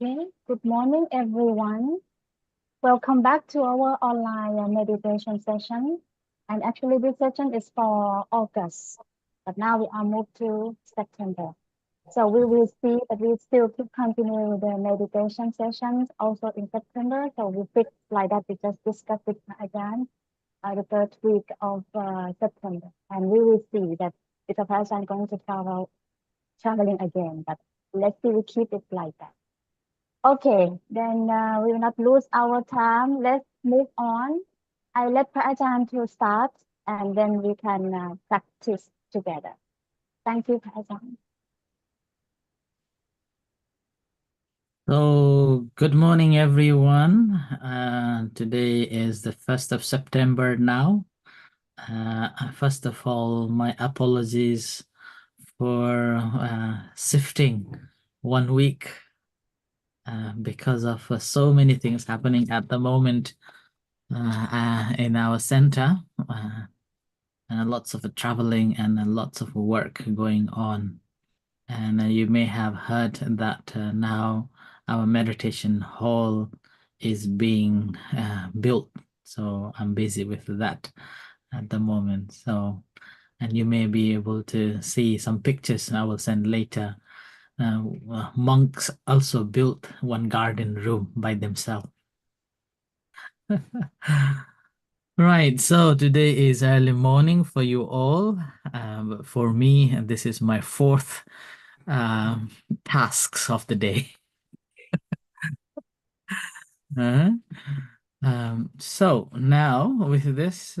Okay, good morning, everyone. Welcome back to our online meditation session. And actually, this session is for August, but now we are moved to September. So we will see that we still keep continuing the meditation sessions also in September. So we fix like that. We just discussed it again the third week of September, and we will see that it's a person going to traveling again. But let's see, we keep it like that. Okay, then we will not lose our time. Let's move on. I let Prajan to start, and then we can practice together. Thank you, Prajan. So, good morning, everyone. Today is the 1st of September now. First of all, my apologies for shifting 1 week because of so many things happening at the moment in our center. Lots of traveling and lots of work going on. And you may have heard that now our meditation hall is being built. So I'm busy with that at the moment. So, and you may be able to see some pictures I will send later. Monks also built one garden room by themselves. Right, so today is early morning for you all. For me, this is my fourth tasks of the day. So now with this,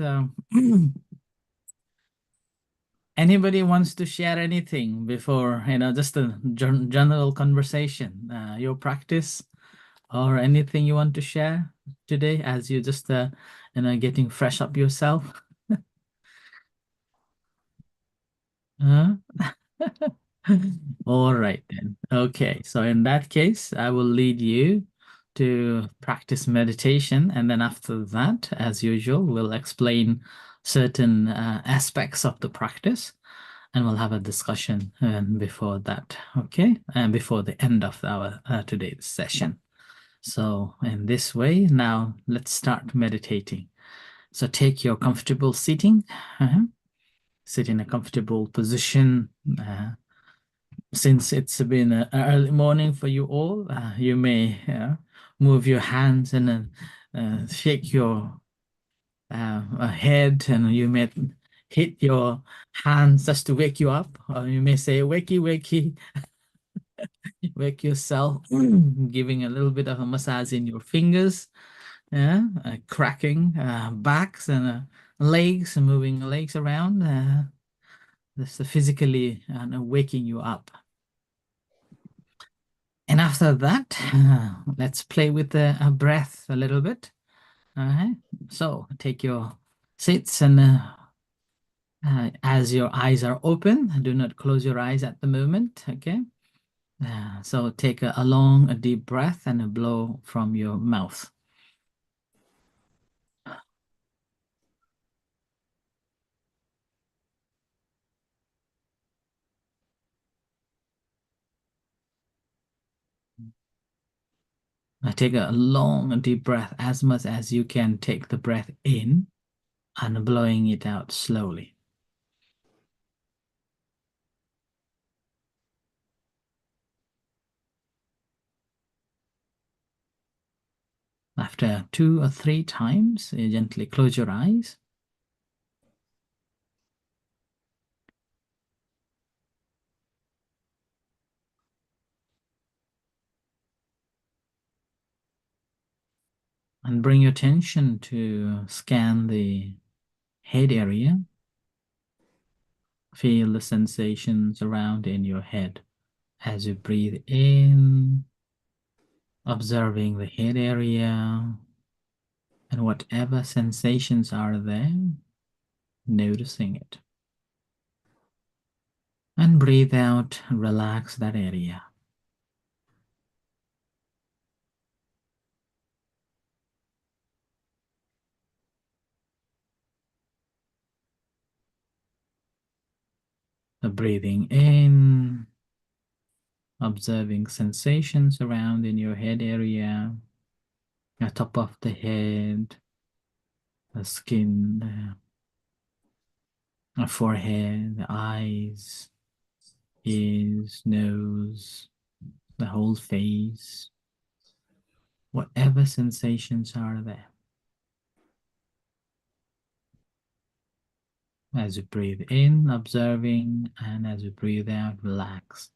anybody wants to share anything before, just a general conversation, your practice or anything you want to share today as you just, getting fresh up yourself? Huh? All right then. Okay, so in that case, I will lead you to practice meditation, and then after that, as usual, we'll explain certain aspects of the practice, and we'll have a discussion before that, okay? And before the end of our today's session. So in this way, now let's start meditating. So take your comfortable seating. Sit in a comfortable position. Since it's been an early morning for you all, you may move your hands and shake your head, and you may hit your hands just to wake you up, or you may say, wakey, wakey, wake yourself, giving a little bit of a massage in your fingers, cracking backs and legs, and moving legs around, just physically waking you up. And after that, let's play with the breath a little bit. All right. So take your seats, and as your eyes are open, do not close your eyes at the moment. Okay. So take a long, deep breath and a blow from your mouth. Take a long, deep breath, as much as you can take the breath in, and blowing it out slowly. After 2 or 3 times, you gently close your eyes. And bring your attention to scan the head area. Feel the sensations around in your head as you breathe in, observing the head area and whatever sensations are there, noticing it. And breathe out, relax that area. Breathing in, observing sensations around in your head area, the top of the head, the skin, the forehead, the eyes, ears, nose, the whole face, whatever sensations are there. As you breathe in, observing, and as you breathe out, relax.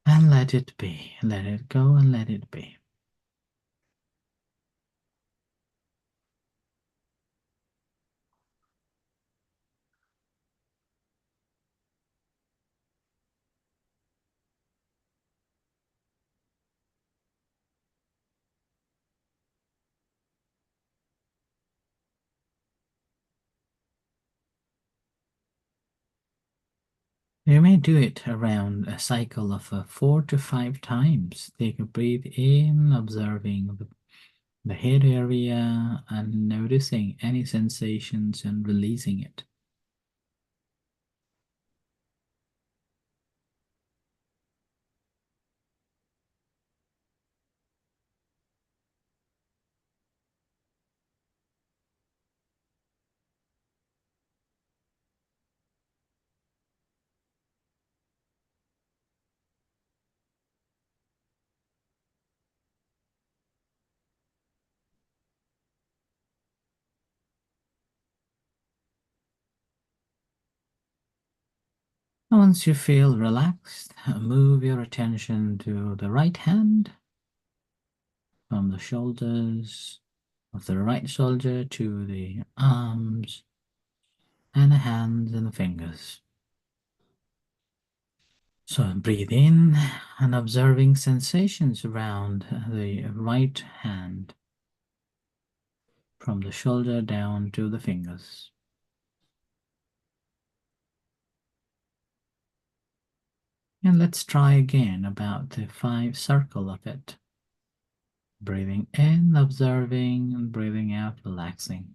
And let it be. Let it go and let it be. You may do it around a cycle of 4 to 5 times. Take a breath in, observing the head area and noticing any sensations and releasing it. Once you feel relaxed, move your attention to the right hand from the shoulders of the right shoulder to the arms and the hands and the fingers. So breathe in and observing sensations around the right hand from the shoulder down to the fingers. And let's try again about the 5 circle of it. Breathing in, observing, and breathing out, relaxing.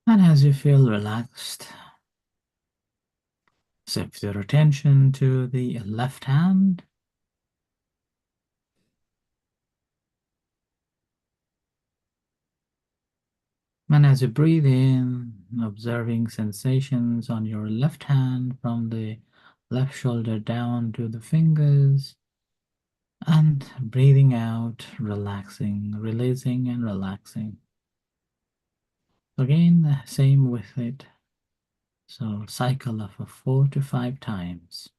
And as you feel relaxed, shift your attention to the left hand. And as you breathe in, observing sensations on your left hand from the left shoulder down to the fingers. And breathing out, relaxing, releasing and relaxing. Again, same with it. So cycle of 4 to 5 times.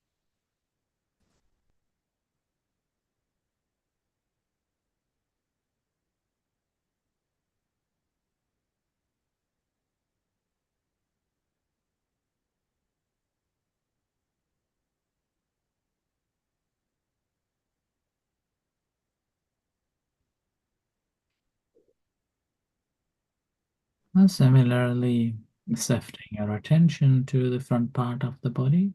And similarly, shifting your attention to the front part of the body.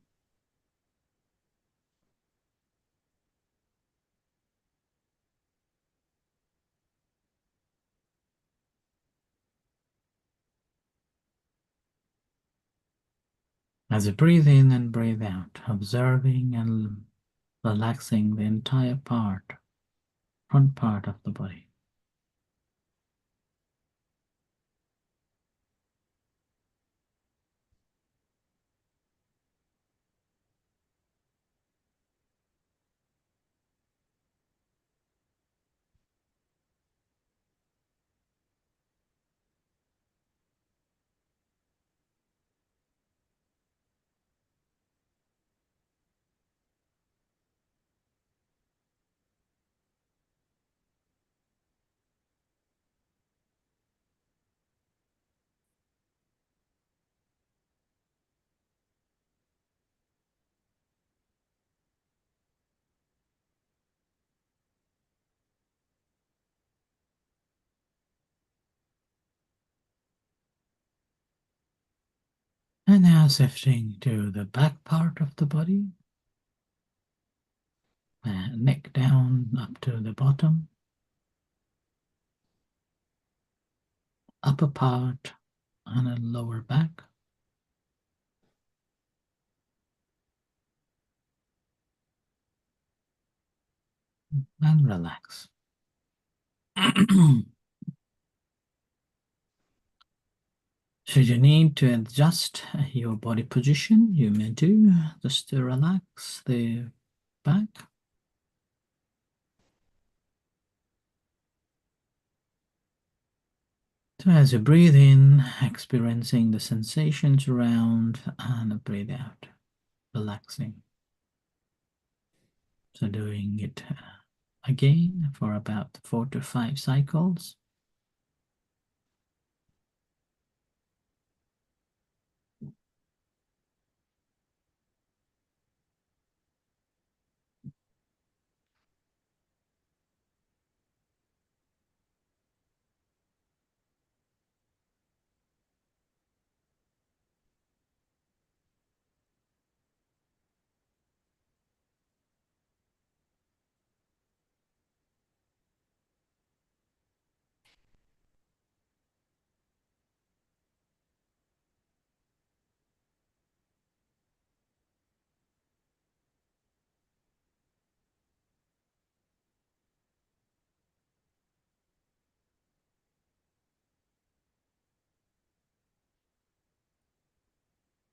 As you breathe in and breathe out, observing and relaxing the entire front part of the body. And now shifting to the back part of the body, neck down up to the bottom, upper part and a lower back. And relax. Should you need to adjust your body position, you may do, just to relax the back. So as you breathe in, experiencing the sensations around, and breathe out, relaxing. So doing it again for about 4 to 5 cycles.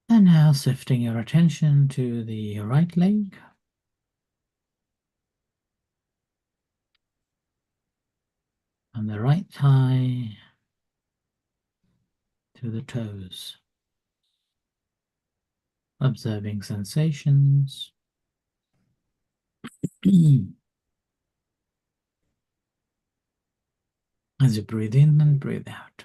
And now shifting your attention to the right leg. And the right thigh to the toes. Observing sensations. As you breathe in and breathe out.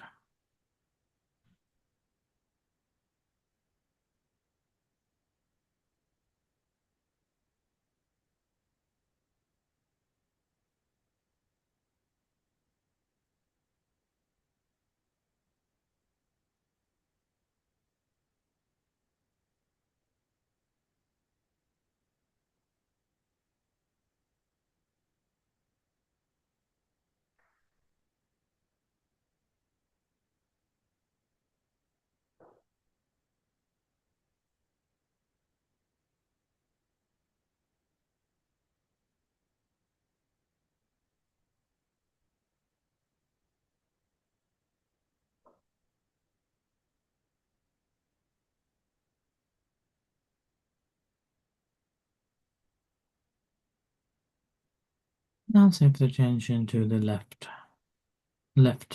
Now shift the attention to the left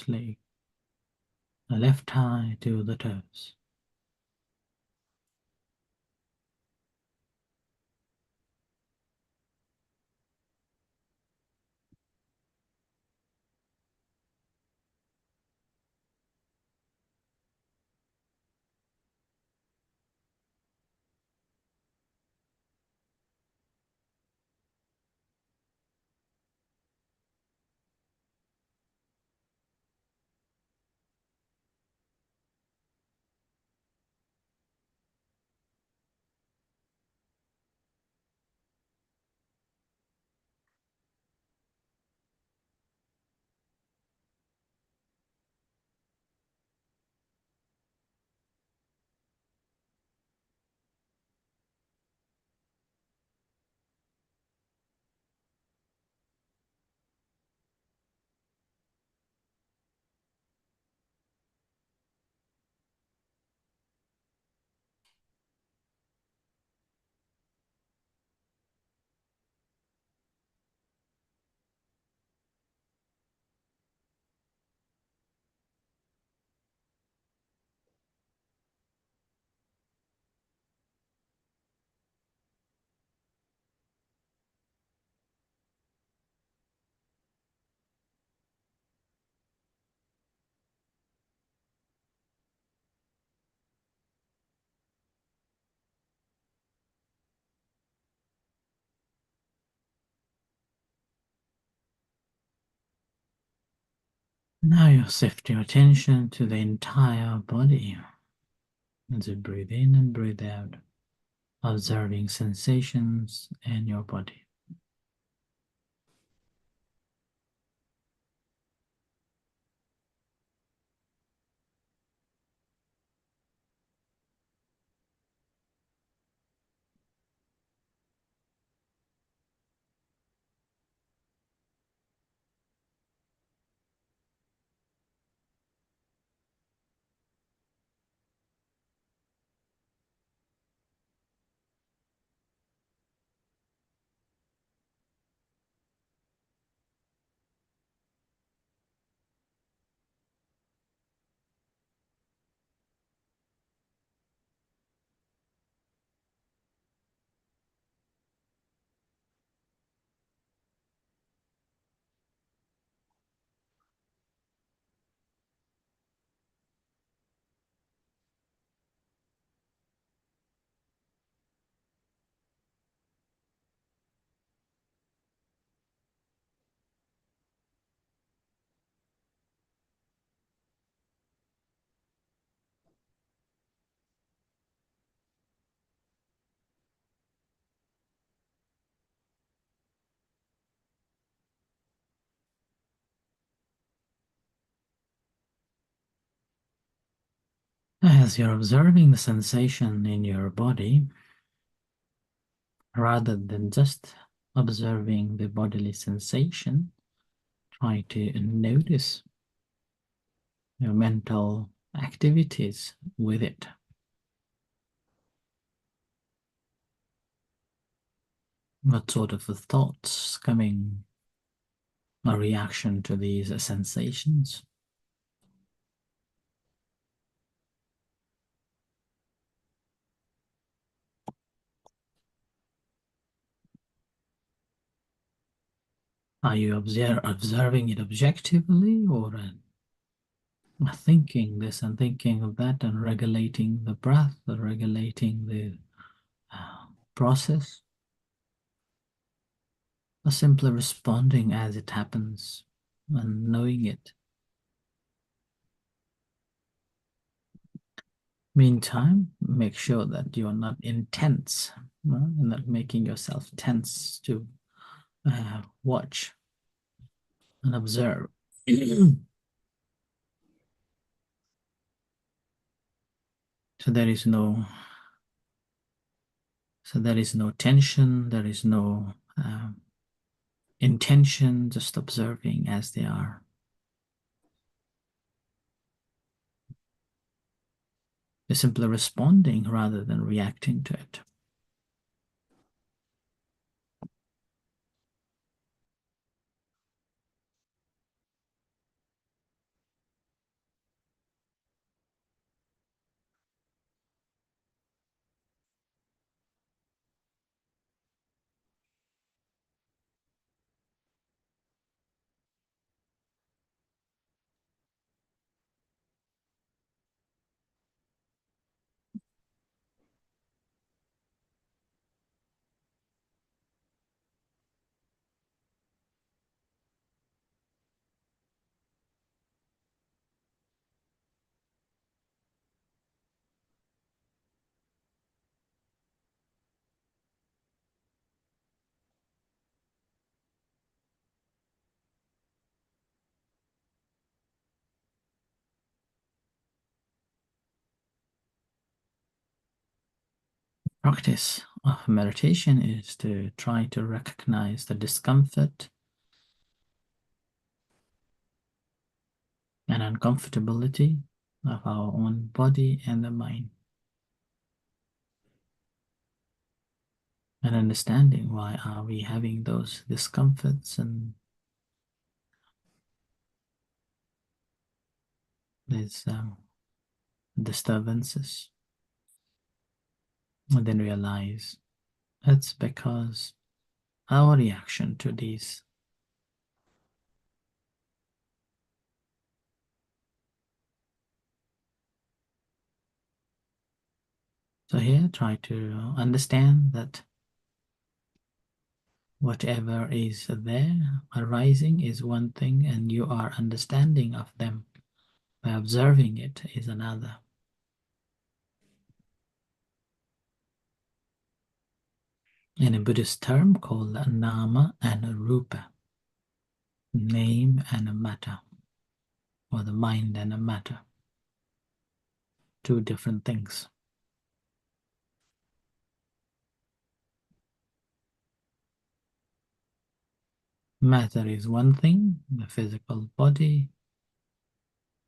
leg, the left thigh to the toes. Now you shift your attention to the entire body, As you breathe in and breathe out, observing sensations in your body. As you're observing the sensation in your body, rather than just observing the bodily sensation, try to notice your mental activities with it. What sort of thoughts coming a reaction to these sensations? Are you observing it objectively, or thinking this and thinking of that and regulating the breath, or regulating the process, or simply responding as it happens and knowing it? Meantime, make sure that you are not intense, not making yourself tense to watch and observe. So there is no tension, there is no intention, just observing as they are. You're simply responding rather than reacting to it. Practice of meditation is to try to recognize the discomfort and uncomfortability of our own body and the mind, and understanding why are we having those discomforts and these disturbances, and then realize it's because our reaction to these. So here, try to understand that whatever is there arising is one thing, and you are understanding of them by observing it is another. in a Buddhist term called a nama and a rupa, name and a matter, or the mind and a matter, two different things. Matter is one thing, the physical body,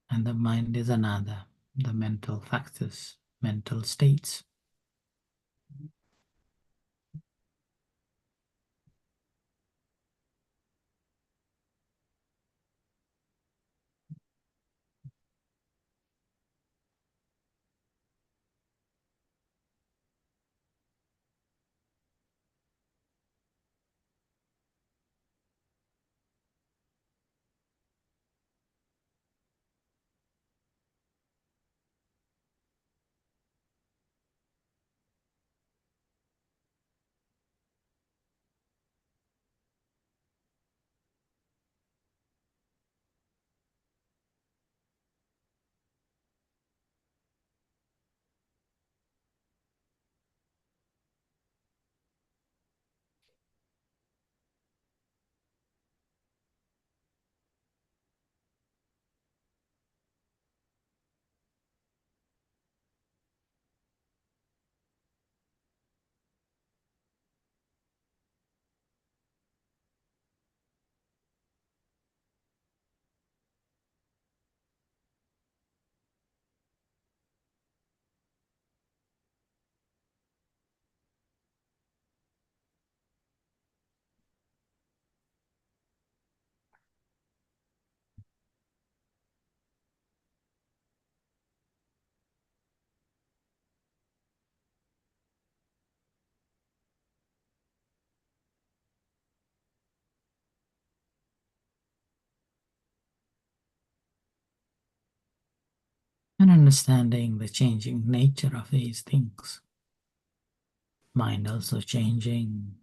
and the mind is another, the mental factors, mental states. And understanding the changing nature of these things. Mind also changing,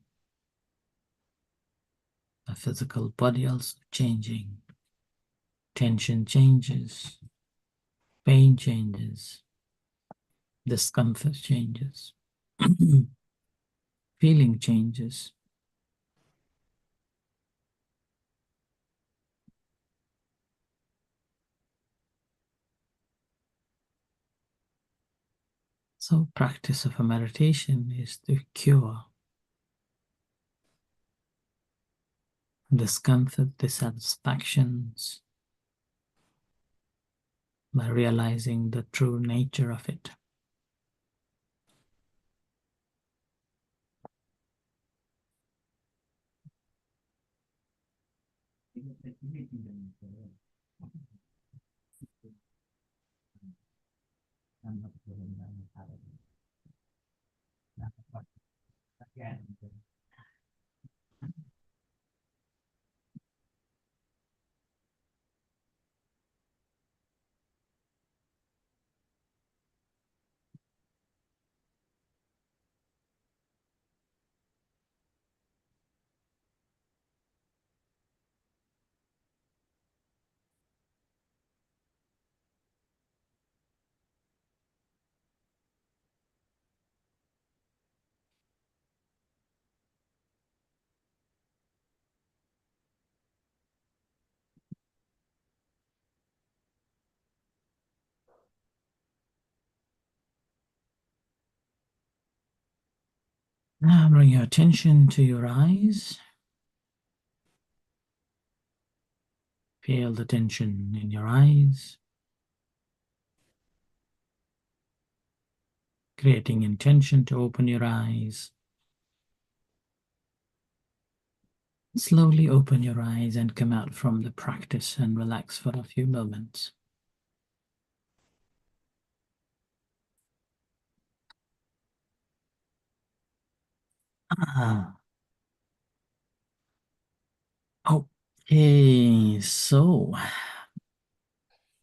the physical body also changing, tension changes, pain changes, discomfort changes, feeling changes. So practice of a meditation is to cure discomfort, dissatisfactions by realizing the true nature of it. Now bring your attention to your eyes. Feel the tension in your eyes, creating intention to open your eyes. Slowly open your eyes and come out from the practice and relax for a few moments. Ah. Okay, so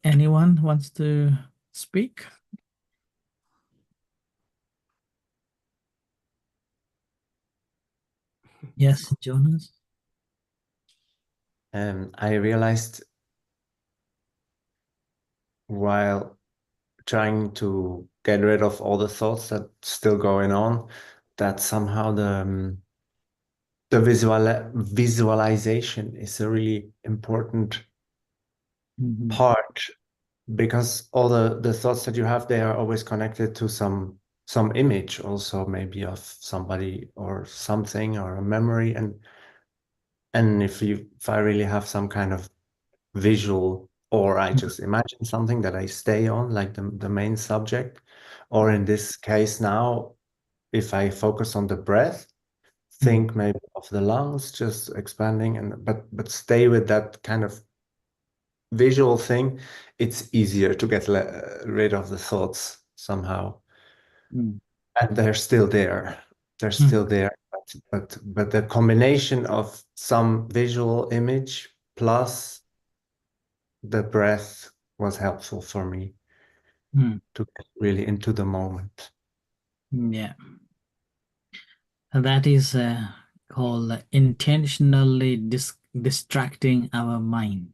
anyone wants to speak? Yes, Jonas? I realized while trying to get rid of all the thoughts that's still going on, that somehow the visualization is a really important Mhm. part because all the thoughts that you have, they are always connected to some image also maybe of somebody or something or a memory. And if I really have some kind of visual, or I just imagine something that I stay on, like the main subject, or in this case now, if I focus on the breath, Mm. think maybe of the lungs just expanding, and but stay with that kind of visual thing, it's easier to get rid of the thoughts somehow. Mm. And they're still there. They're Mm. still there, but the combination of some visual image plus the breath was helpful for me Mm. to get really into the moment. Yeah. And that is called intentionally distracting our mind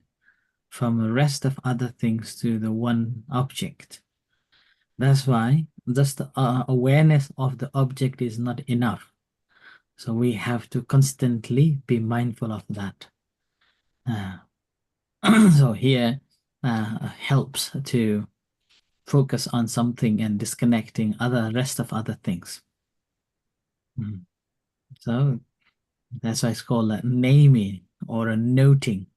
from the rest of other things to the one object. That's why just awareness of the object is not enough. So we have to constantly be mindful of that. Uh, so here helps to focus on something and disconnecting other rest of other things. Mm. So that's why it's called a naming or a noting.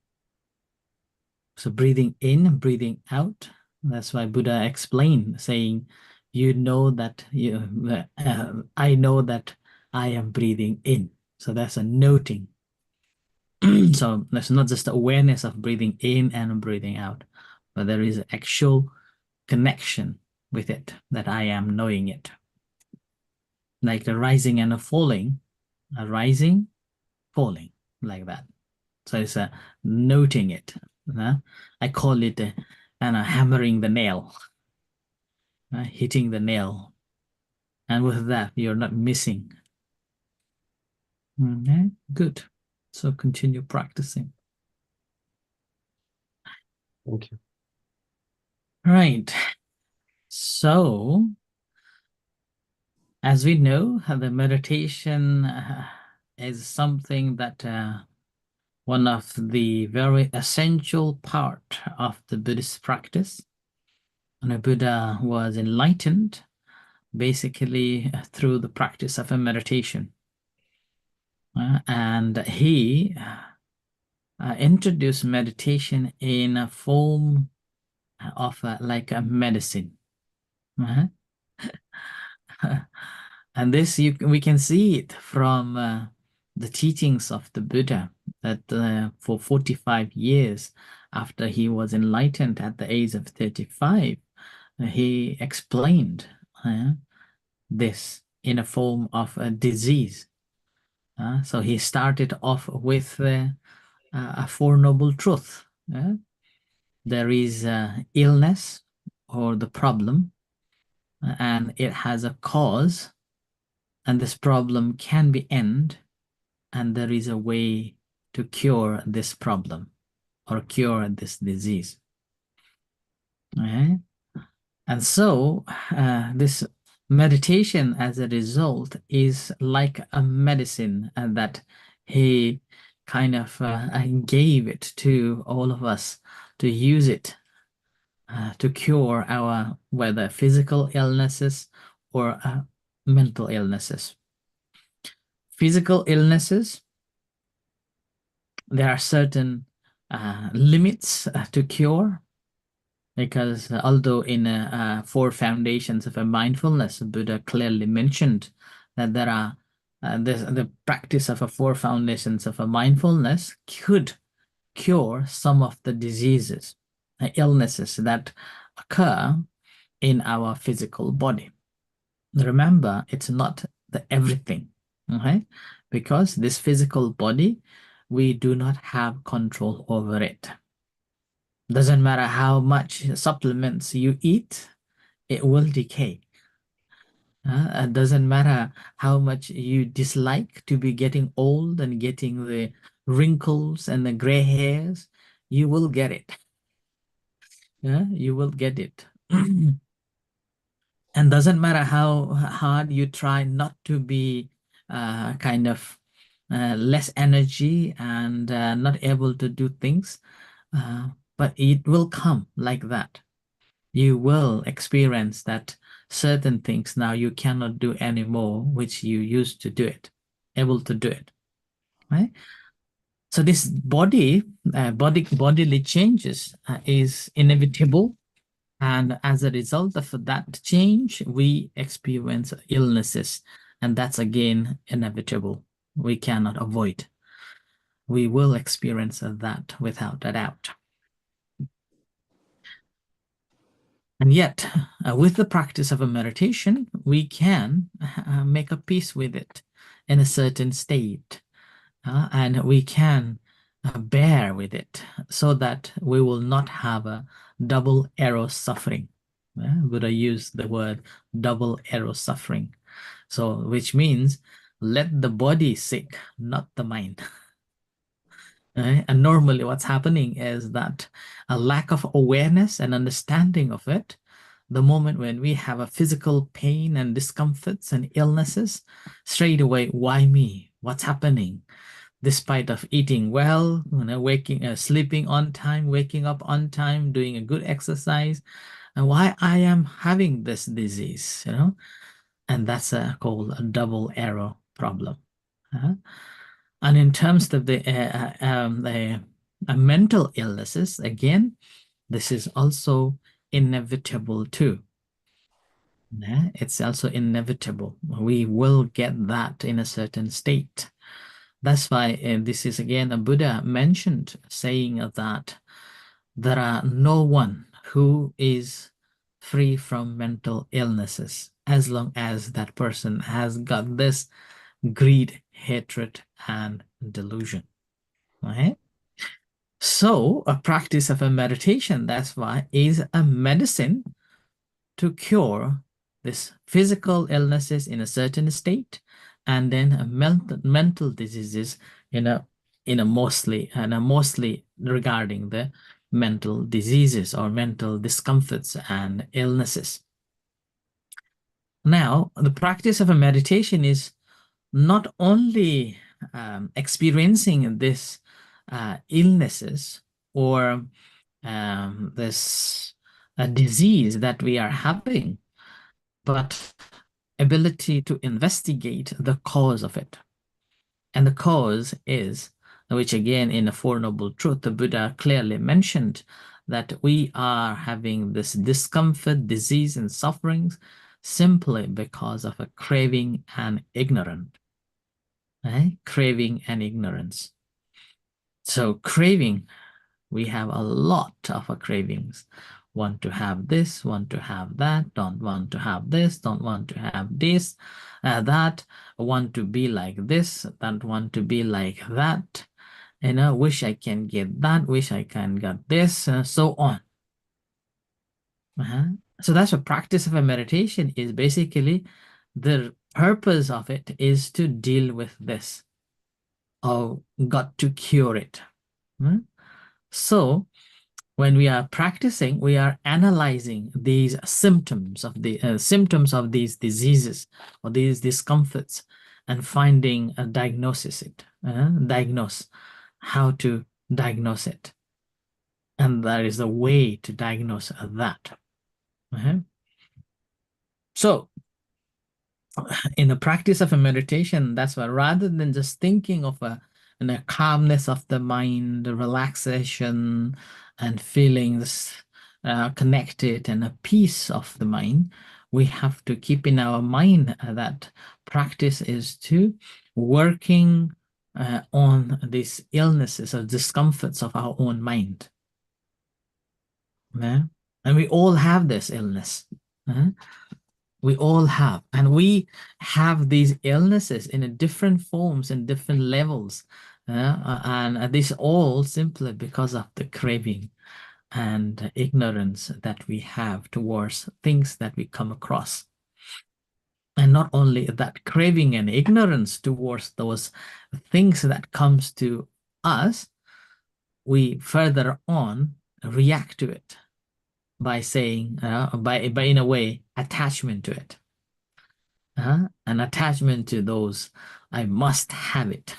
So breathing in, breathing out. That's why Buddha explained, saying, "You know that I know that I am breathing in." So that's a noting. So there's not just the awareness of breathing in and breathing out, but there is actual connection with it that I am knowing it. Like a rising and a falling, a rising, falling, like that. So it's noting it. I call it hammering the nail, hitting the nail. And with that, you're not missing. Okay, good. So continue practicing. Thank you. Right. So, as we know, the meditation is something that one of the very essential part of the Buddhist practice. And the Buddha was enlightened basically through the practice of a meditation. And he introduced meditation in a form of like a medicine. Uh-huh. And this we can see it from the teachings of the Buddha that for 45 years after he was enlightened at the age of 35, he explained this in a form of a disease. So he started off with a Four Noble Truth. There is illness or the problem, and it has a cause, and this problem can be ended, and there is a way to cure this problem or cure this disease. Okay? And so this meditation as a result is like a medicine that he kind of gave it to all of us to use it to cure our whether physical illnesses or mental illnesses. Physical illnesses, there are certain limits to cure because although in four foundations of a mindfulness, Buddha clearly mentioned that there are the practice of a four foundations of a mindfulness could cure some of the diseases, illnesses that occur in our physical body. Remember, it's not the everything, okay? Because this physical body, we do not have control over it. Doesn't matter how much supplements you eat, it will decay. It doesn't matter how much you dislike to be getting old and getting the wrinkles and the gray hairs, you will get it. You will get it. And doesn't matter how hard you try not to be kind of less energy and not able to do things, but it will come like that. You will experience that certain things now you cannot do anymore, which you used to do it, able to do it, right? So this bodily changes is inevitable. And as a result of that change, we experience illnesses. And that's again inevitable. We cannot avoid. We will experience that without a doubt. And yet, with the practice of a meditation, we can make a peace with it in a certain state. And we can bear with it so that we will not have a double arrow suffering. Buddha used the word double arrow suffering. So, which means let the body sick, not the mind. Right? And normally what's happening is that a lack of awareness and understanding of it, the moment when we have a physical pain and discomforts and illnesses, straight away, why me? What's happening? Despite of eating well, sleeping on time, waking up on time, doing a good exercise, and why I am having this disease, and that's called a double arrow problem. And in terms of the mental illnesses, again, this is also inevitable too. It's also inevitable. We will get that in a certain state. That's why this is again a Buddha mentioned saying that there are no one who is free from mental illnesses as long as that person has got this greed, hatred, and delusion. Right? So a practice of a meditation, that's why, is a medicine to cure this physical illnesses in a certain state, and then mental diseases in a mostly regarding the mental diseases or mental discomforts and illnesses. Now, the practice of a meditation is not only experiencing this illnesses or this disease that we are having, but ability to investigate the cause of it. And the cause is, which again in the Four Noble Truths, the Buddha clearly mentioned that we are having this discomfort, disease, and sufferings simply because of a craving and ignorance. Craving and ignorance. So craving, we have a lot of cravings. Want to have this, want to have that, don't want to have this, don't want to have this, that, want to be like this, don't want to be like that, wish I can get that, wish I can get this, so on. So that's a practice of a meditation is basically the purpose of it is to deal with this or got to cure it. So when we are practicing, we are analyzing these symptoms of these diseases or these discomforts and finding a diagnosis how to diagnose it. And there is a way to diagnose that. So in the practice of a meditation, that's why rather than just thinking of a calmness of the mind, the relaxation and feelings connected and a peace of the mind, we have to keep in our mind that practice is to working on these illnesses or discomforts of our own mind. And we all have this illness. We all have, and we have these illnesses in different forms and different levels, and this all simply because of the craving and ignorance that we have towards things that we come across. And not only that craving and ignorance towards those things that comes to us, we further on react to it. by saying, by in a way, attachment to it. An attachment to those, I must have it,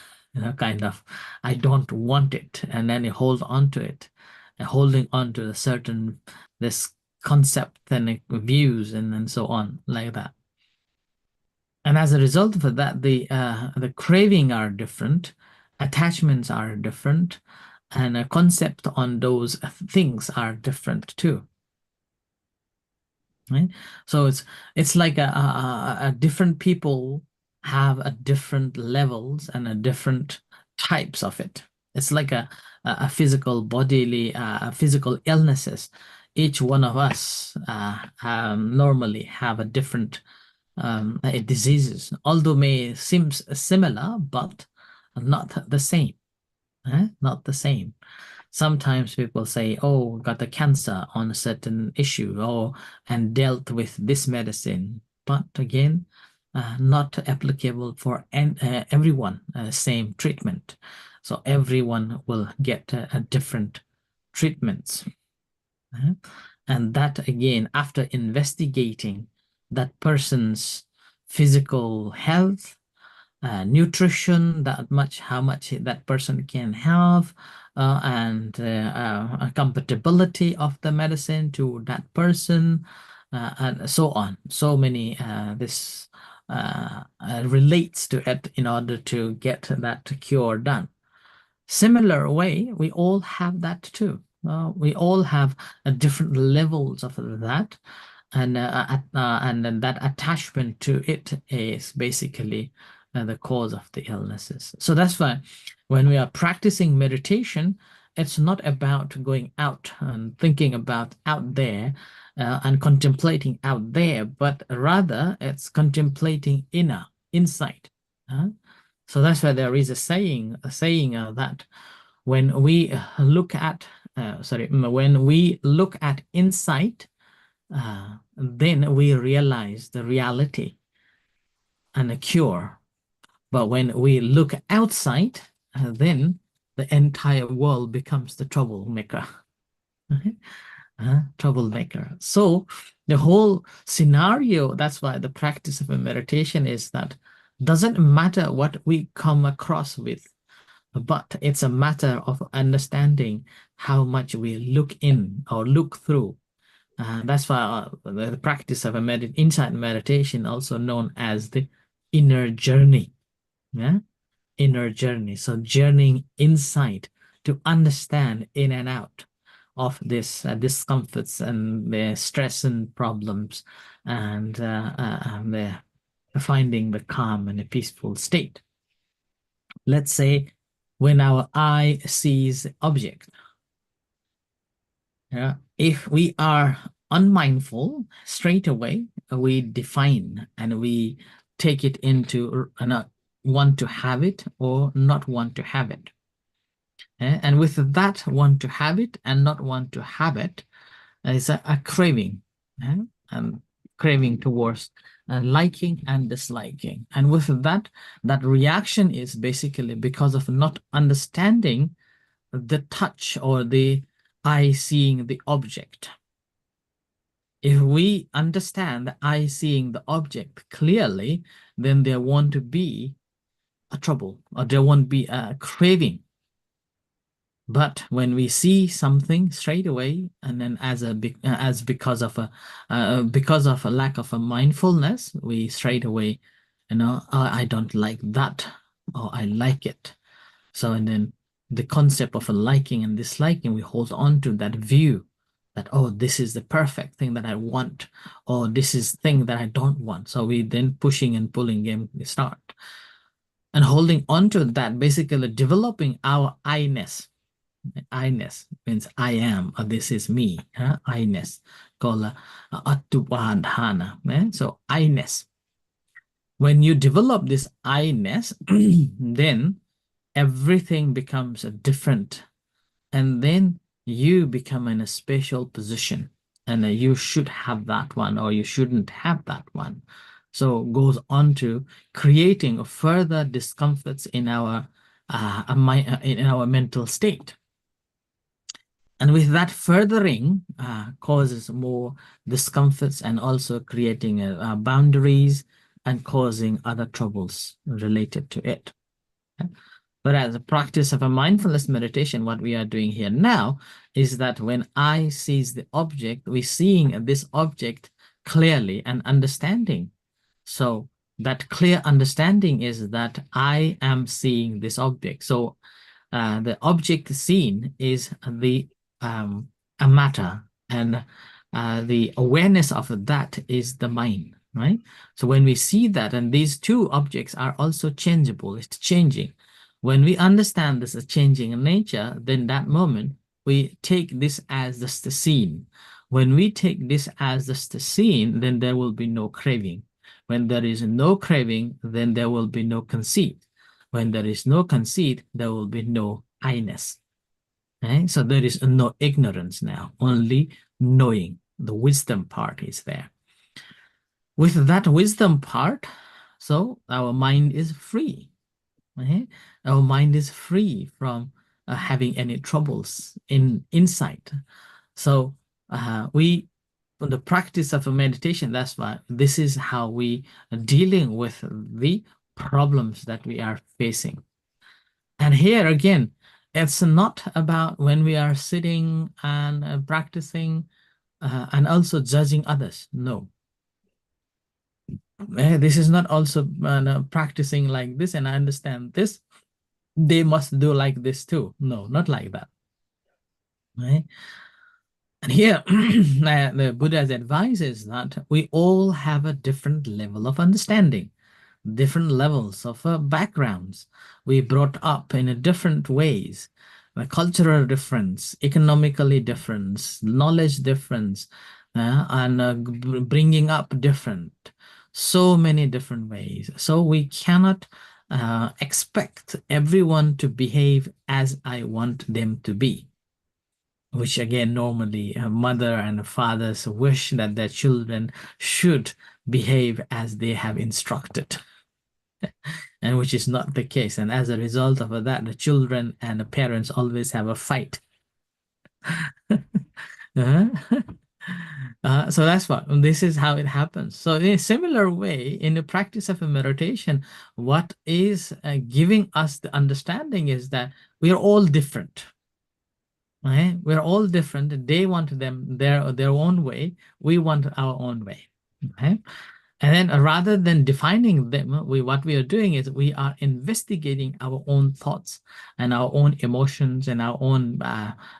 kind of, I don't want it, and then you hold on to it, and holding on to a certain this concept and views and so on, like that. And as a result of that, the craving are different, attachments are different, and a concept on those things are different too. Right? So it's like a different people have a different levels and a different types of it. It's like a physical bodily physical illnesses. Each one of us normally have a different diseases, although may seems similar, but not the same. Not the same. Sometimes people say, oh, got a cancer on a certain issue, or and dealt with this medicine. But again, not applicable for everyone, same treatment. So everyone will get different treatments. And that again, after investigating that person's physical health, nutrition, how much that person can have, and compatibility of the medicine to that person, and so on. So many this relates to it in order to get that cure done. Similar way, we all have that too. We all have different levels of that, and then that attachment to it is basically the cause of the illnesses. So that's why when we are practicing meditation, it's not about going out and thinking about out there and contemplating out there, but rather it's contemplating inside. So that's why there is a saying that when we look at when we look at insight, then we realize the reality and a cure. But when we look outside, then the entire world becomes the troublemaker. Troublemaker. So the whole scenario, that's why the practice of a meditation is that doesn't matter what we come across with, but it's a matter of understanding how much we look in or look through. That's why the practice of a insight meditation, also known as the inner journey. Yeah, inner journey. So journeying inside to understand in and out of this discomforts and the stress and problems, and the finding the calm and a peaceful state. Let's say when our eye sees object, if we are unmindful, straight away we define and we take it into want to have it or not want to have it. And with that want to have it and not want to have it is a craving, and craving towards liking and disliking. And with that reaction is basically because of not understanding the touch or the eye seeing the object. If we understand the eye seeing the object clearly, then there won't be a trouble, or there won't be a craving. But when we see something straight away, and then because of a lack of a mindfulness, we straight away, I don't like that, or I like it. So, and then the concept of a liking and disliking, we hold on to that view that, oh, this is the perfect thing that I want, or this is thing that I don't want. So we then pushing and pulling game we start. And holding on to that, basically developing our I-ness. I-ness means I am, or this is me. I-ness, called Attupadhana. So I-ness. When you develop this I-ness, then everything becomes different, and then you become in a special position, and you should have that one or you shouldn't have that one. So goes on to creating further discomforts in our mental state. And with that furthering causes more discomforts and also creating boundaries and causing other troubles related to it. But as a practice of a mindfulness meditation, what we are doing here now is that when I sees the object, we're seeing this object clearly and understanding. So that clear understanding is that I am seeing this object. So the object seen is a matter, and the awareness of that is the mind, right? So when we see that, and these two objects are also changeable, it's changing. When we understand this is changing in nature, then that moment we take this as just the scene. When we take this as just the scene, then there will be no craving. When there is no craving, then there will be no conceit. When there is no conceit, there will be no I-ness. Right? So there is no ignorance now, only knowing. The wisdom part is there. With that wisdom part, so our mind is free. Right? Our mind is free from having any troubles in insight. So the practice of a meditation, that's why this is how we are dealing with the problems that we are facing. And here again, it's not about when we are sitting and practicing and also judging others. No. This is not also practicing like this, and I understand this. They must do like this too. No, not like that. Right? And here, the Buddha's advice is that we all have a different level of understanding, different levels of backgrounds. We brought up in a different ways, a cultural difference, economically difference, knowledge difference, and bringing up different, so many different ways. So we cannot expect everyone to behave as I want them to be, which again, normally a mother and fathers wish that their children should behave as they have instructed, and which is not the case. And as a result of that, the children and the parents always have a fight. So that's what, this is how it happens. So in a similar way, in the practice of a meditation, what is giving us the understanding is that we are all different. Right? We're all different. They want them their own way. We want our own way. Okay? And then rather than defining them, what we are doing is we are investigating our own thoughts and our own emotions and our own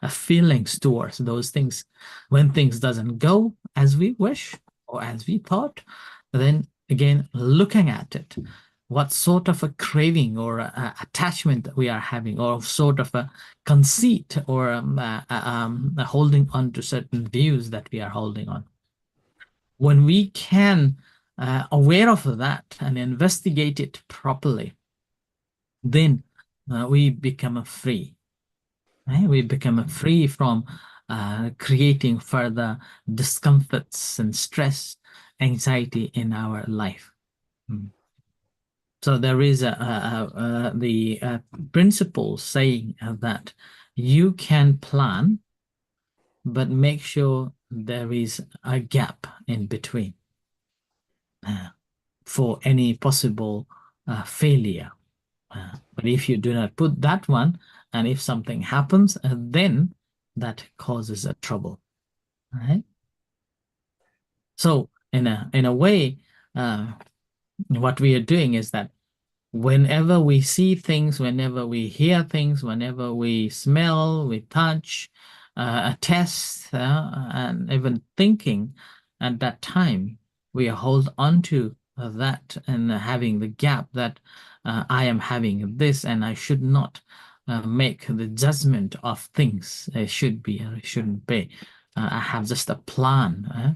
feelings towards those things. When things doesn't go as we wish or as we thought, then again, looking at it, what sort of a craving or attachment that we are having, or sort of a conceit or holding on to certain views that we are holding on. When we can aware of that and investigate it properly, then we become free. Right? We become free from creating further discomforts and stress, anxiety in our life. So there is the principle saying that you can plan, but make sure there is a gap in between for any possible failure. But if you do not put that one, and if something happens, then that causes a trouble. Right? So in a way, what we are doing is that whenever we see things, whenever we hear things, whenever we smell, we touch, taste, and even thinking at that time, we hold on to that and having the gap that I am having this and I should not make the judgment of things. It should be or it shouldn't be. I have just a plan.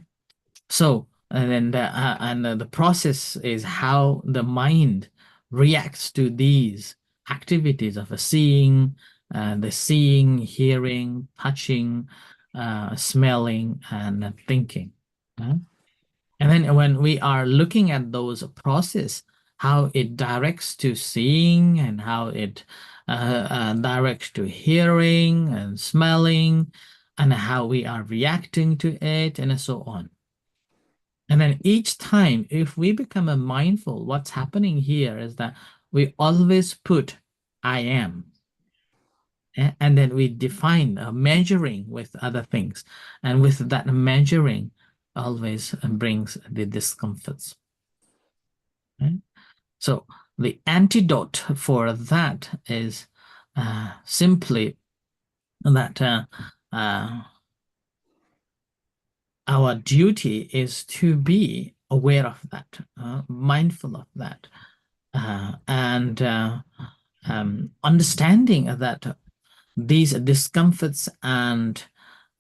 So, and then the process is how the mind reacts to these activities of a seeing, the seeing, hearing, touching, smelling, and thinking. And then when we are looking at those process, how it directs to seeing and how it directs to hearing and smelling, and how we are reacting to it, and so on. And then each time, if we become a mindful, what's happening here is that we always put I am. And then we define measuring with other things. And with that measuring always brings the discomforts. Okay? So the antidote for that is simply that our duty is to be aware of that, mindful of that, and understanding that these discomforts and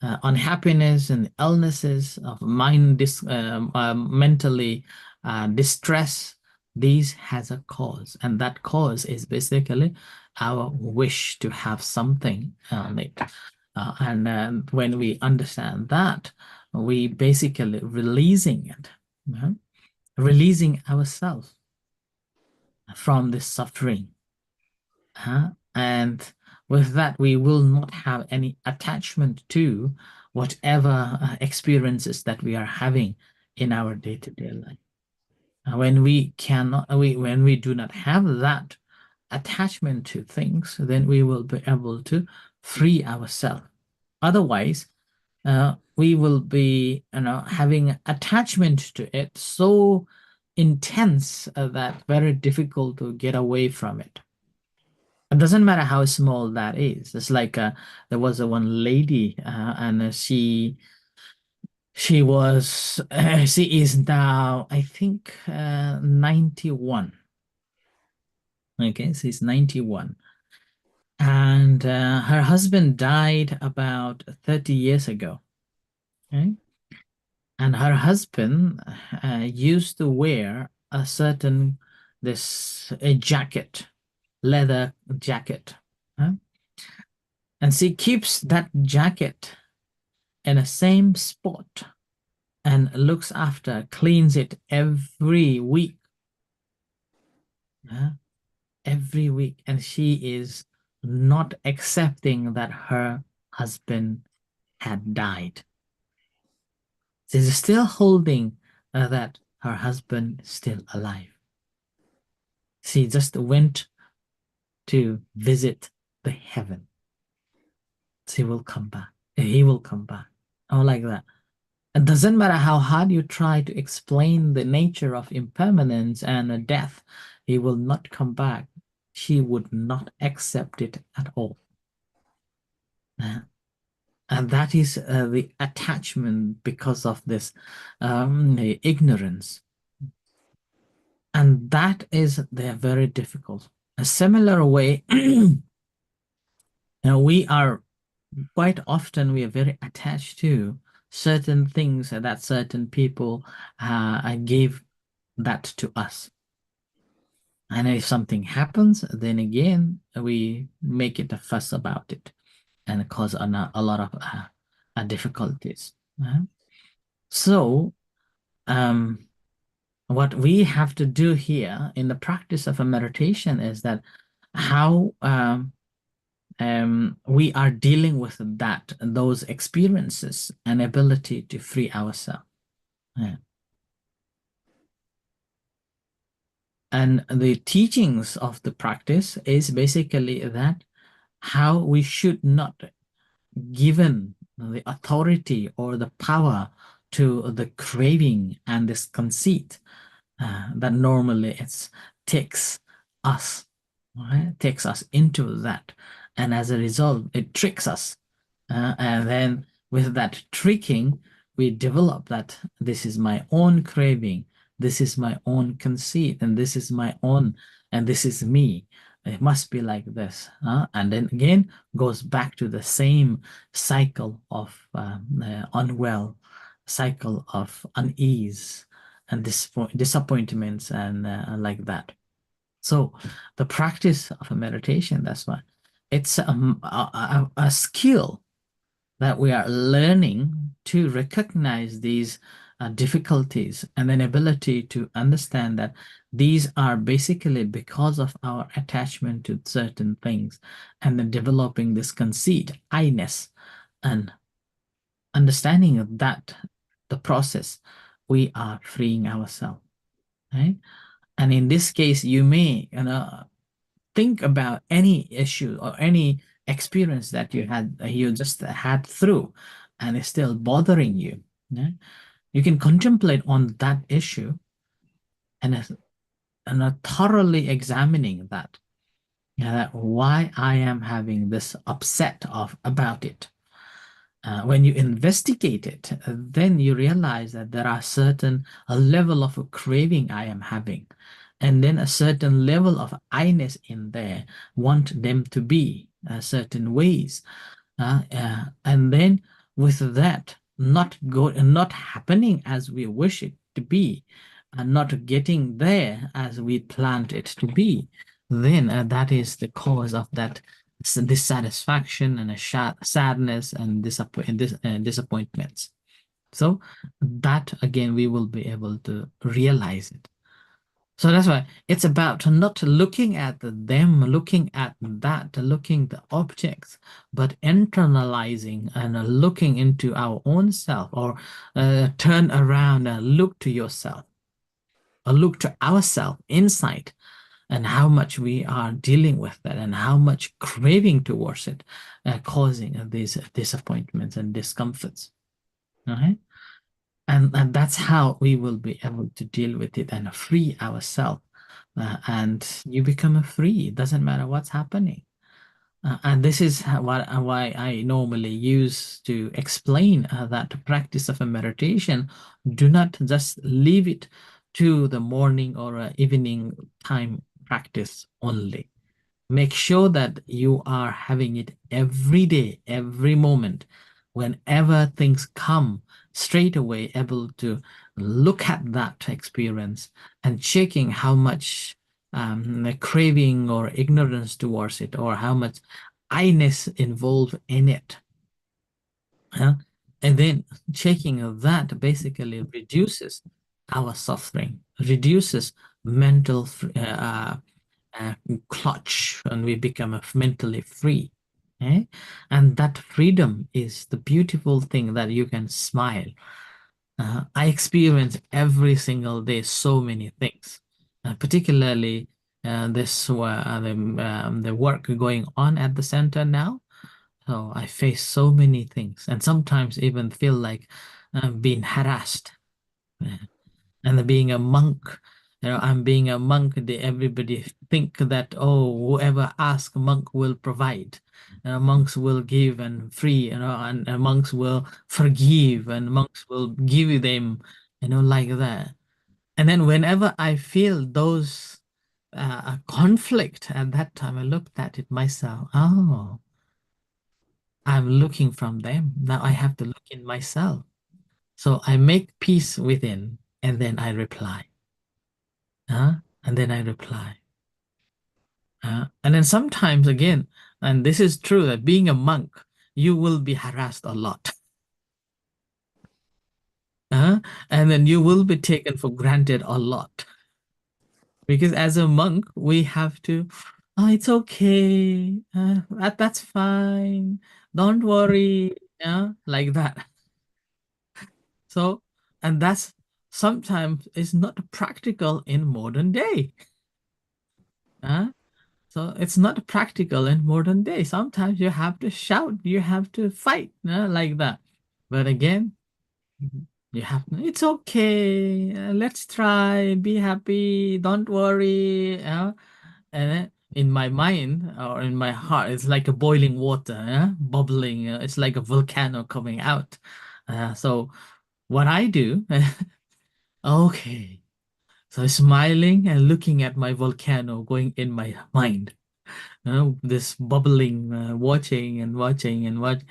unhappiness and illnesses of mind, mentally distress, these has a cause, and that cause is basically our wish to have something on it. And when we understand that, we basically releasing it, releasing ourselves from this suffering. And with that, we will not have any attachment to whatever experiences that we are having in our day-to-day life. When we do not have that attachment to things, then we will be able to free ourselves. Otherwise, we will be, having attachment to it so intense that very difficult to get away from it. It doesn't matter how small that is. It's like there was a one lady, and she was she is now, I think, 91. Okay, she's 91, and her husband died about 30 years ago. Okay, and her husband used to wear a certain a jacket, leather jacket. And she keeps that jacket in the same spot and looks after, cleans it every week. Every week. And she is not accepting that her husband had died. She's still holding that her husband is still alive. She just went to visit the heaven. She will come back. He will come back. Oh, like that. It doesn't matter how hard you try to explain the nature of impermanence and death, he will not come back. She would not accept it at all. And that is the attachment because of this ignorance. And that is very difficult. A similar way, we are quite often, we are very attached to certain things that certain people gave that to us. And if something happens, then again, we make it a fuss about it and cause a lot of difficulties. So what we have to do here in the practice of a meditation is that how we are dealing with those experiences and ability to free ourselves. And the teachings of the practice is basically that how we should not given the authority or the power to the craving and this conceit that normally it takes us, right? Takes us into that. And as a result, it tricks us. And then with that tricking, we develop that this is my own craving, this is my own conceit, and this is my own, and this is me. It must be like this. And then again, goes back to the same cycle of unwell, cycle of unease and disappointments and like that. So the practice of a meditation, that's why it's a skill that we are learning to recognize these difficulties and then ability to understand that these are basically because of our attachment to certain things and then developing this conceit, I-ness, and understanding that the process, we are freeing ourselves, right? And in this case, you may think about any issue or any experience that you just had through, and it's still bothering you. Yeah? You can contemplate on that issue and thoroughly examining that. Yeah, why I am having this upset about it. When you investigate it, then you realize that there are a level of a craving I am having, and then a certain level of I-ness in there, want them to be certain ways. And then with that not happening as we wish it to be, and not getting there as we planned it to be, then that is the cause of that dissatisfaction and a sadness and disappointments. So that again, we will be able to realize it. So that's why it's about not looking at them, looking at that, looking the objects, but internalizing and looking into our own self, or turn around and look to yourself, or look to ourselves inside, and how much we are dealing with that, and how much craving towards it, causing these disappointments and discomforts. Okay? And that's how we will be able to deal with it and free ourselves. And you become free. It doesn't matter what's happening. And this is why I normally use to explain that practice of a meditation. Do not just leave it to the morning or evening time practice only. Make sure that you are having it every day, every moment, whenever things come, straight away able to look at that experience and checking how much craving or ignorance towards it, or how much I-ness involved in it. And then checking that basically reduces our suffering, reduces mental clutch, and we become mentally free. And that freedom is the beautiful thing, that you can smile. I experience every single day so many things, particularly the work going on at the center now. So I face so many things, and sometimes even feel like being harassed. And being a monk, I'm being a monk, everybody think that, oh, whoever asks, monk will provide. Monks will give and free, and monks will forgive, and monks will give them, like that. And then whenever I feel those conflict at that time, I looked at it myself. Oh, I'm looking from them. Now I have to look in myself. So I make peace within, and then I reply. And then I reply. And then sometimes again, and this is true, that being a monk, you will be harassed a lot. And then you will be taken for granted a lot. Because as a monk, we have to, oh, it's okay. That's fine. Don't worry. Like that. So, and that's sometimes is not practical in modern day. So it's not practical in modern day. Sometimes you have to shout, you have to fight, like that. But again, it's okay. Let's try, be happy, don't worry. And then in my mind or in my heart, it's like a boiling water, bubbling. It's like a volcano coming out. So what I do, okay. So smiling and looking at my volcano going in my mind. This bubbling, watching and watching and watch.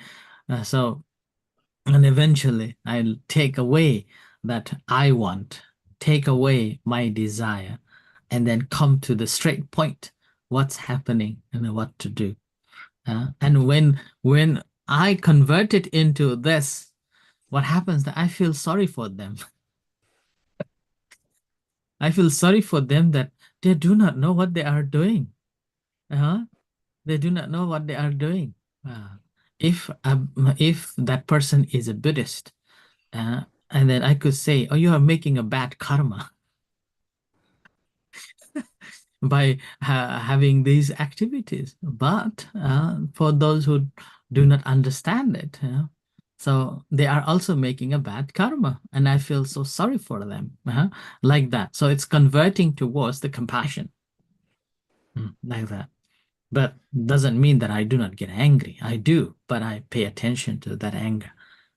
And eventually I'll take away that I want, take away my desire, and then come to the straight point, what's happening and what to do. And when I convert it into this, what happens that I feel sorry for them. I feel sorry for them that they do not know what they are doing. They do not know what they are doing. if that person is a Buddhist, and then I could say, oh, you are making a bad karma by having these activities. But for those who do not understand it, so they are also making a bad karma, and I feel so sorry for them, like that. So it's converting towards the compassion, like that. But doesn't mean that I do not get angry. I do, but I pay attention to that anger.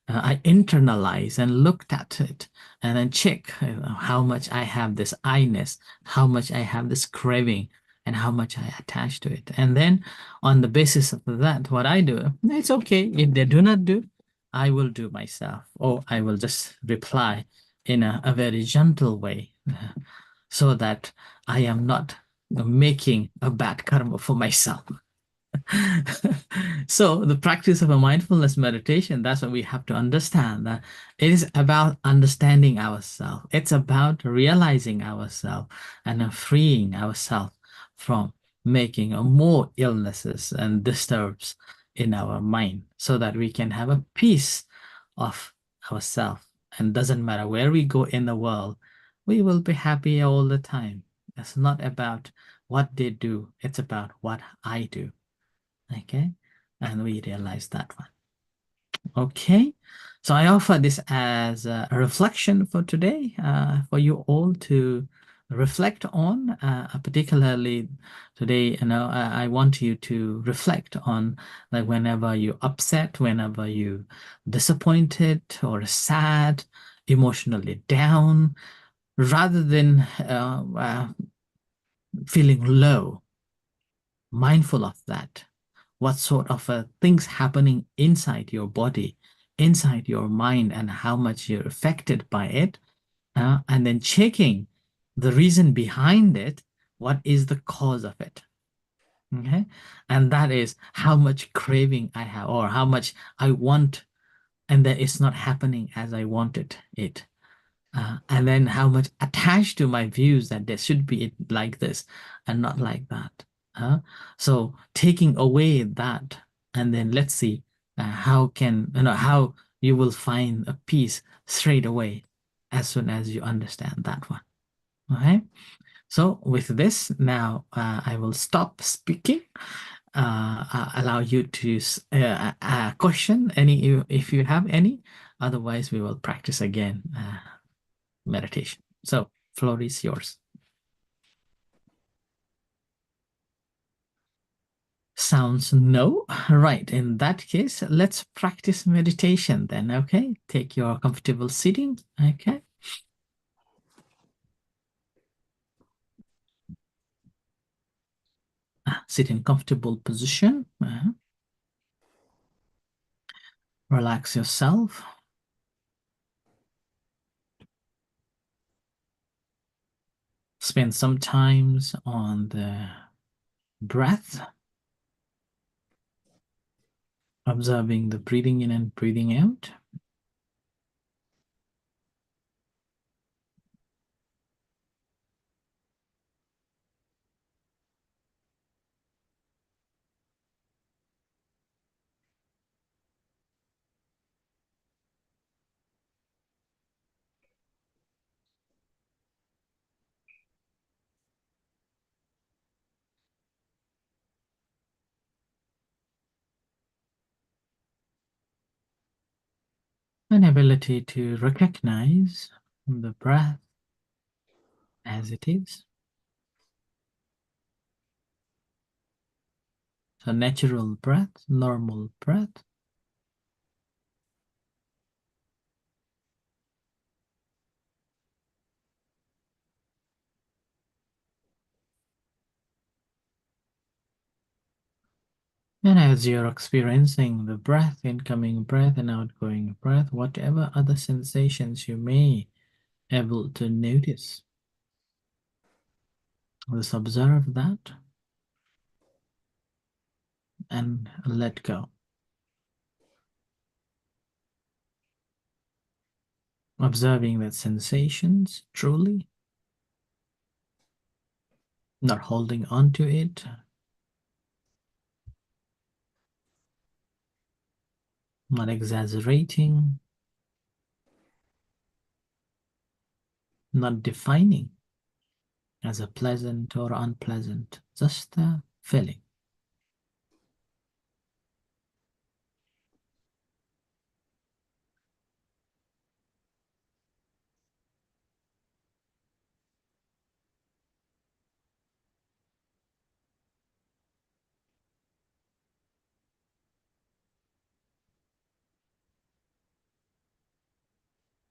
I internalize and looked at it and then check how much I have this I-ness, how much I have this craving, and how much I attach to it. And then on the basis of that, what I do, it's okay. If they do not do, I will do myself, or I will just reply in a very gentle way so that I am not making a bad karma for myself. So the practice of a mindfulness meditation, that's what we have to understand, that it is about understanding ourselves. It's about realizing ourselves and freeing ourselves from making more illnesses and disturbs in our mind so that we can have a peace of ourselves. And doesn't matter where we go in the world, we will be happy all the time. It's not about what they do, it's about what I do. Okay, and we realize that one. Okay, so I offer this as a reflection for today, for you all to reflect on, particularly today. I want you to reflect on, like, whenever you're upset, whenever you disappointed or sad, emotionally down, rather than feeling low, mindful of that. What sort of things happening inside your body, inside your mind, and how much you're affected by it, and then checking the reason behind it. What is the cause of it? Okay, and that is how much craving I have, or how much I want, and that it's not happening as I wanted it. And then how much attached to my views that there should be it like this and not like that. So taking away that, and then let's see how you will find a peace straight away as soon as you understand that one. Okay. So with this, now I will stop speaking. Allow you to question any if you have any. Otherwise, we will practice again. Meditation. So, floor is yours. Sounds no. Right. In that case, let's practice meditation then. Okay. Take your comfortable sitting. Okay. Sit in comfortable position. Relax yourself. Spend some time on the breath, observing the breathing in and breathing out. An ability to recognize the breath as it is. So natural breath, normal breath. And as you're experiencing the breath, incoming breath and outgoing breath, whatever other sensations you may able to notice, just observe that and let go. Observing that sensations truly, not holding on to it, not exaggerating, not defining as a pleasant or unpleasant, just a feeling.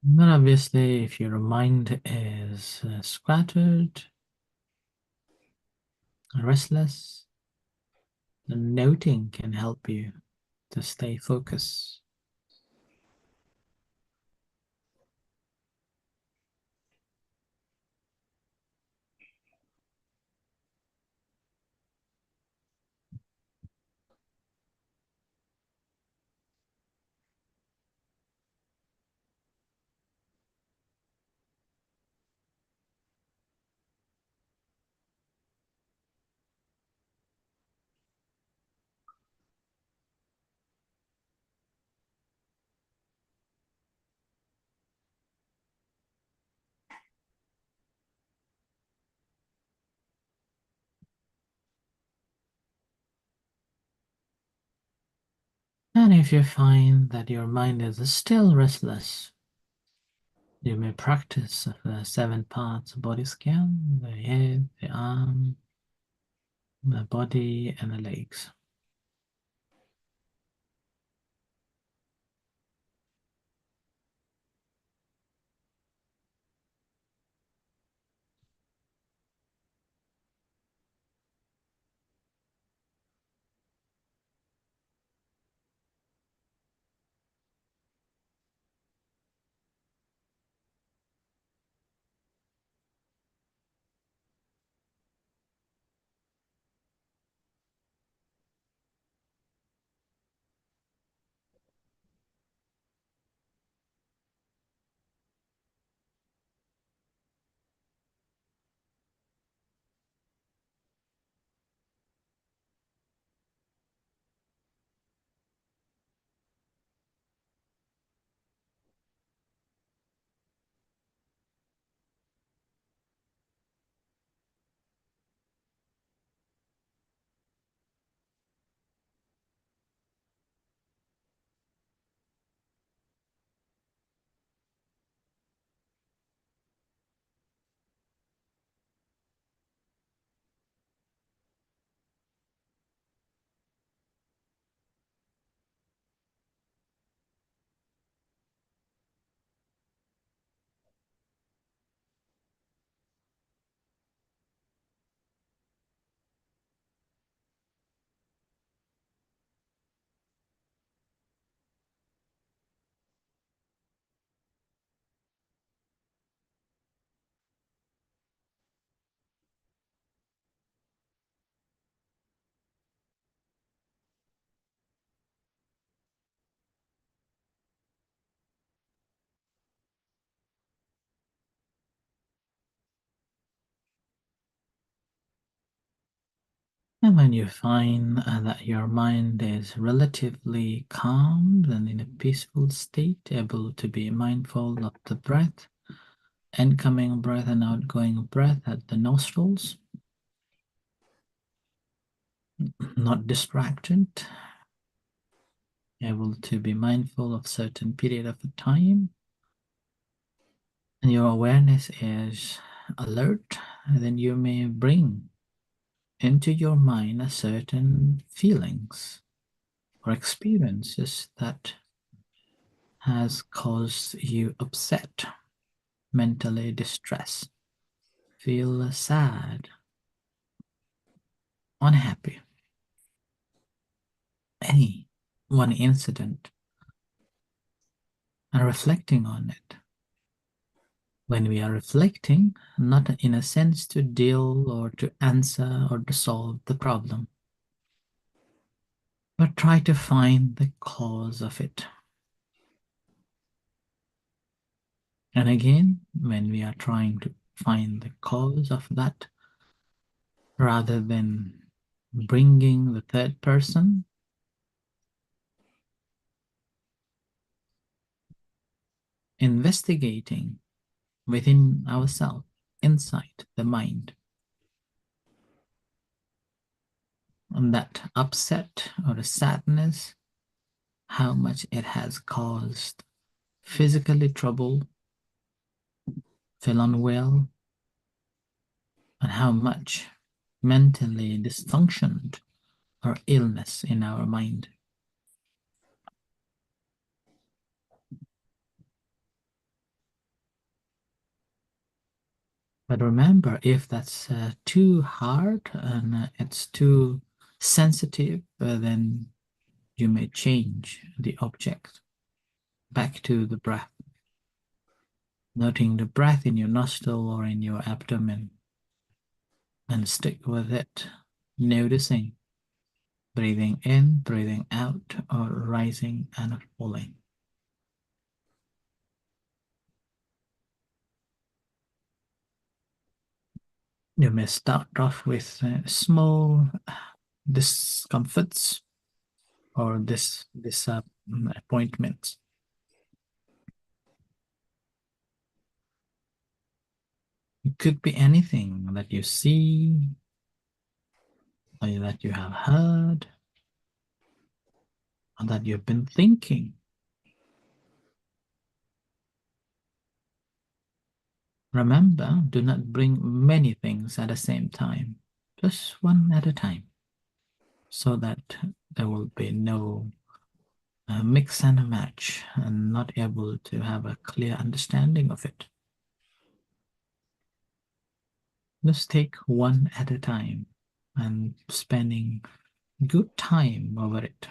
But obviously, if your mind is scattered, restless, then noting can help you to stay focused. And if you find that your mind is still restless, you may practice the 7 parts body scan, the head, the arm, the body, and the legs. And when you find that your mind is relatively calm and in a peaceful state, able to be mindful of the breath, incoming breath and outgoing breath at the nostrils, not distracted, able to be mindful of certain period of time, and your awareness is alert, then you may bring into your mind a certain feelings or experiences that has caused you upset, mentally distressed, feel sad, unhappy. Any one incident and reflecting on it. When we are reflecting, not in a sense to deal or to answer or to solve the problem, but try to find the cause of it. And again, when we are trying to find the cause of that, rather than bringing the third person, investigating within ourselves, inside the mind. And that upset or a sadness, how much it has caused physically trouble, feel unwell, and how much mentally dysfunctioned or illness in our mind. But remember, if that's too hard and it's too sensitive, then you may change the object back to the breath, noting the breath in your nostril or in your abdomen, and stick with it, noticing breathing in, breathing out, or rising and falling. You may start off with small discomforts or disappointments. It could be anything that you see or that you have heard or that you've been thinking. Remember, do not bring many things at the same time, just one at a time, so that there will be no mix and a match and not able to have a clear understanding of it. Just take one at a time and spending good time over it.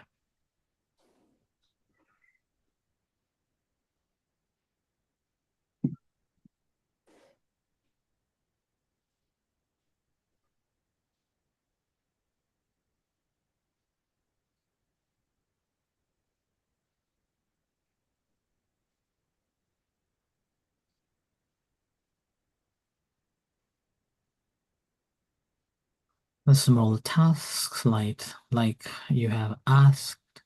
The small tasks like you have asked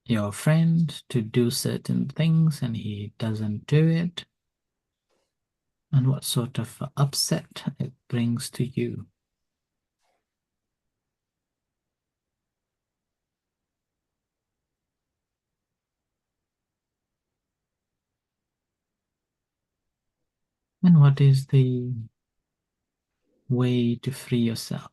your friend to do certain things and he doesn't do it, and what sort of upset it brings to you. And what is the way to free yourself?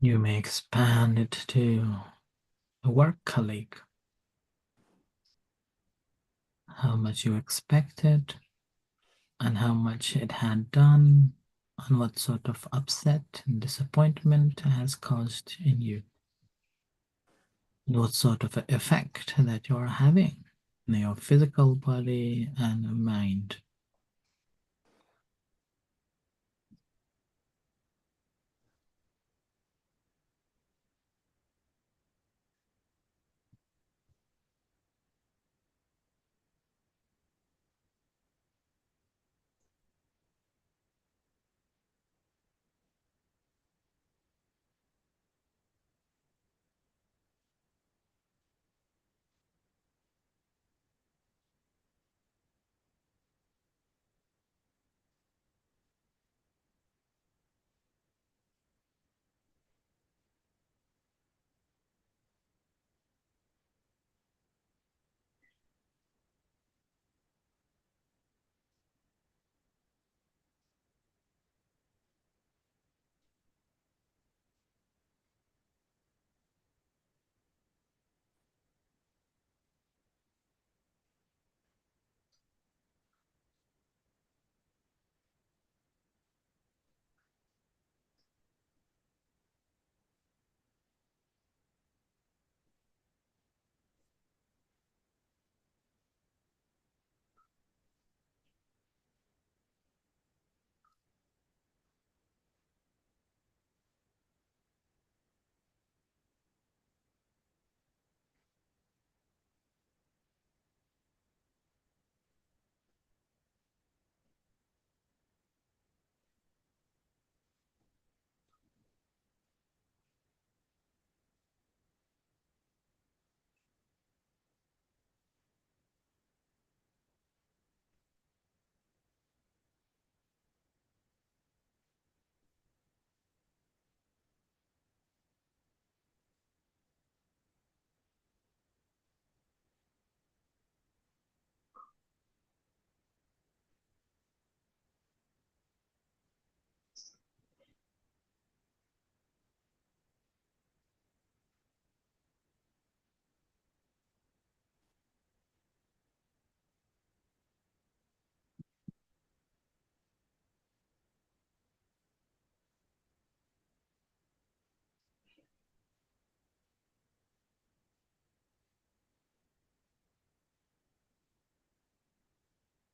You may expand it to a work colleague, how much you expected and how much it had done, and what sort of upset and disappointment has caused in you, and what sort of effect that you're having in your physical body and mind.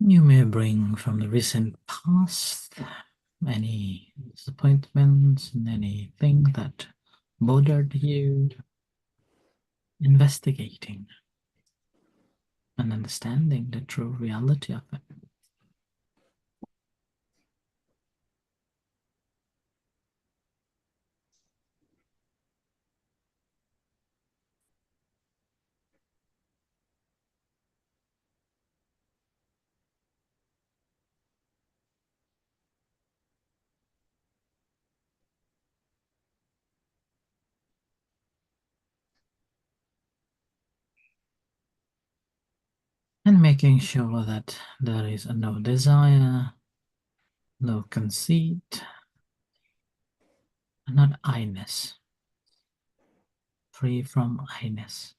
You may bring from the recent past any disappointments and anything that bothered you, investigating and understanding the true reality of it. And making sure that there is no desire, no conceit, not I-ness, free from I-ness.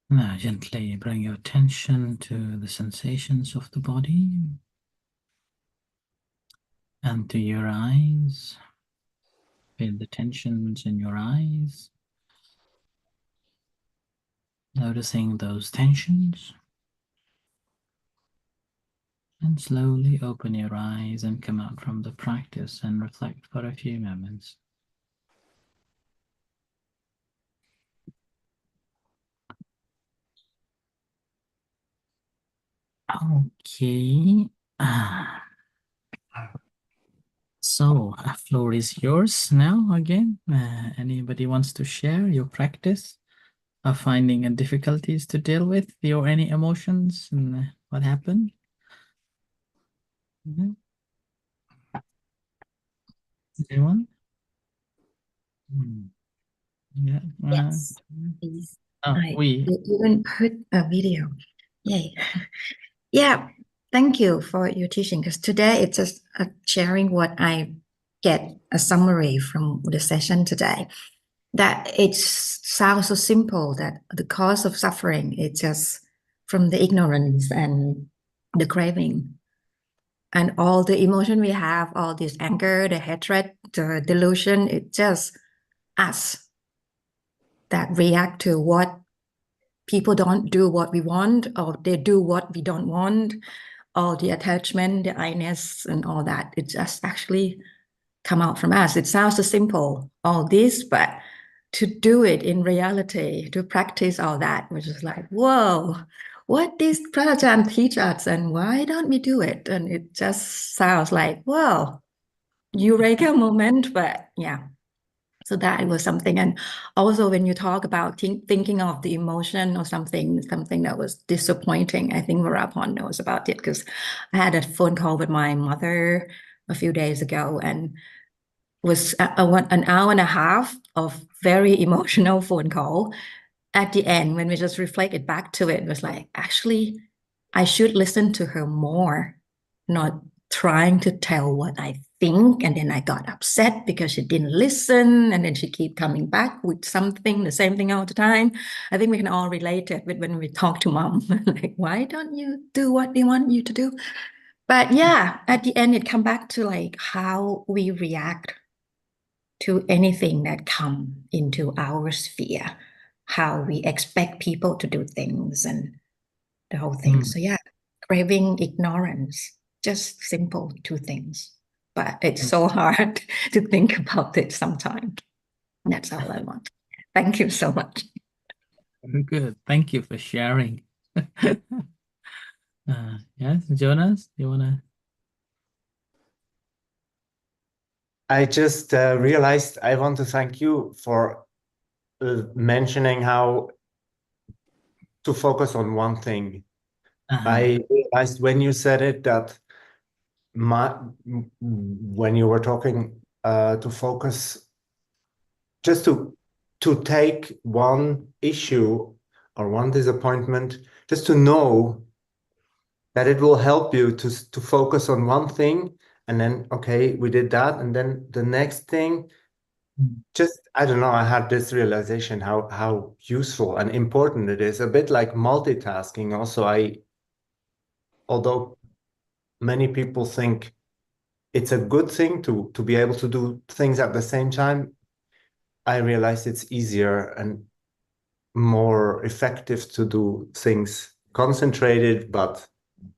Now gently bring your attention to the sensations of the body and to your eyes. Feel the tensions in your eyes. Noticing those tensions. And slowly open your eyes and come out from the practice and reflect for a few moments. Okay. So, floor is yours now again. Anybody wants to share your practice of finding difficulties to deal with or any emotions and what happened? Anyone? Yeah. Yes, please. We. You even put a video. Yay. Yeah, thank you for your teaching because today it's just sharing what I get a summary from the session today. That it sounds so simple that the cause of suffering is just from the ignorance and the craving. And all the emotion we have, all this anger, the hatred, the delusion, it's just us that react to what people don't do what we want, or they do what we don't want, all the attachment, the I-ness, and all that. It just actually come out from us. It sounds so simple, all this, but to do it in reality, to practice all that, which is like, whoa, what did Prajaan teach us, and why don't we do it? And it just sounds like, whoa, eureka moment, but yeah. So that was something. And also when you talk about thinking of the emotion or something that was disappointing, I think Varapon knows about it because I had a phone call with my mother a few days ago and was an hour and a half of very emotional phone call. At the end, when we just reflected back to it, it was like, actually, I should listen to her more, not trying to tell what I think. And then I got upset because she didn't listen. And then she keep coming back with something, the same thing all the time. I think we can all relate it with when we talk to mom, like, why don't you do what we want you to do? But yeah, at the end, it come back to like how we react to anything that come into our sphere, how we expect people to do things and the whole thing. So yeah, craving ignorance, just simple two things, but it's so hard to think about it sometimes. That's all I want. Thank you so much. Good. Thank you for sharing. Yes, Jonas, you want to? I just realized I want to thank you for mentioning how to focus on one thing. I realized when you said it that when you were talking to focus, just to take one issue or one disappointment, just to know that it will help you to focus on one thing, and then okay, we did that, and then the next thing. Just, I don't know, I had this realization how useful and important it is. A bit like multitasking. Also, although many people think it's a good thing to be able to do things at the same time, I realize it's easier and more effective to do things concentrated, but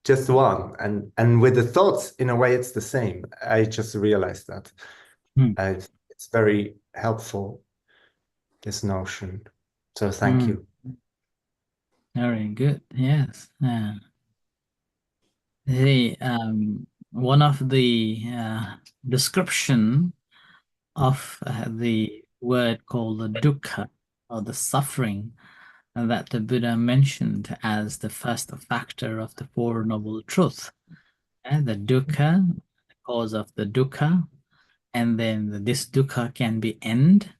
just one. And with the thoughts, in a way, it's the same. I just realized that. It's very helpful, this notion. So thank you. Very good. Yes. One of the description of the word called the dukkha, or the suffering, that the Buddha mentioned as the first factor of the Four Noble Truths. The dukkha, the cause of the dukkha, and then this dukkha can be end,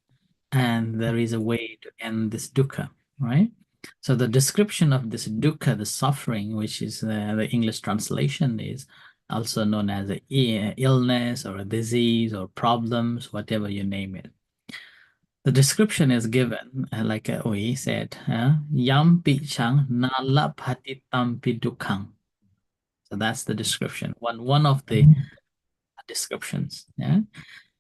and there is a way to end this dukkha, right? So the description of this dukkha, the suffering, which is the English translation, is also known as an illness or a disease or problems, whatever you name it. The description is given, like Oi said, Yam pichang nala patitam pidukang. So that's the description. One of the descriptions. Yeah?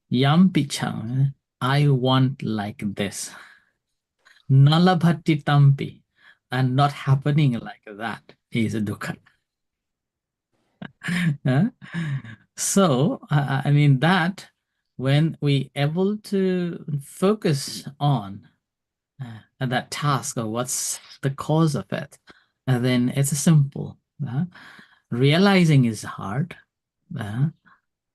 Yam pichang, I want like this. Nala patitampi, and not happening like that is a dukkha. So, I mean that when we able to focus on that task or what's the cause of it, then it's simple. Realizing is hard.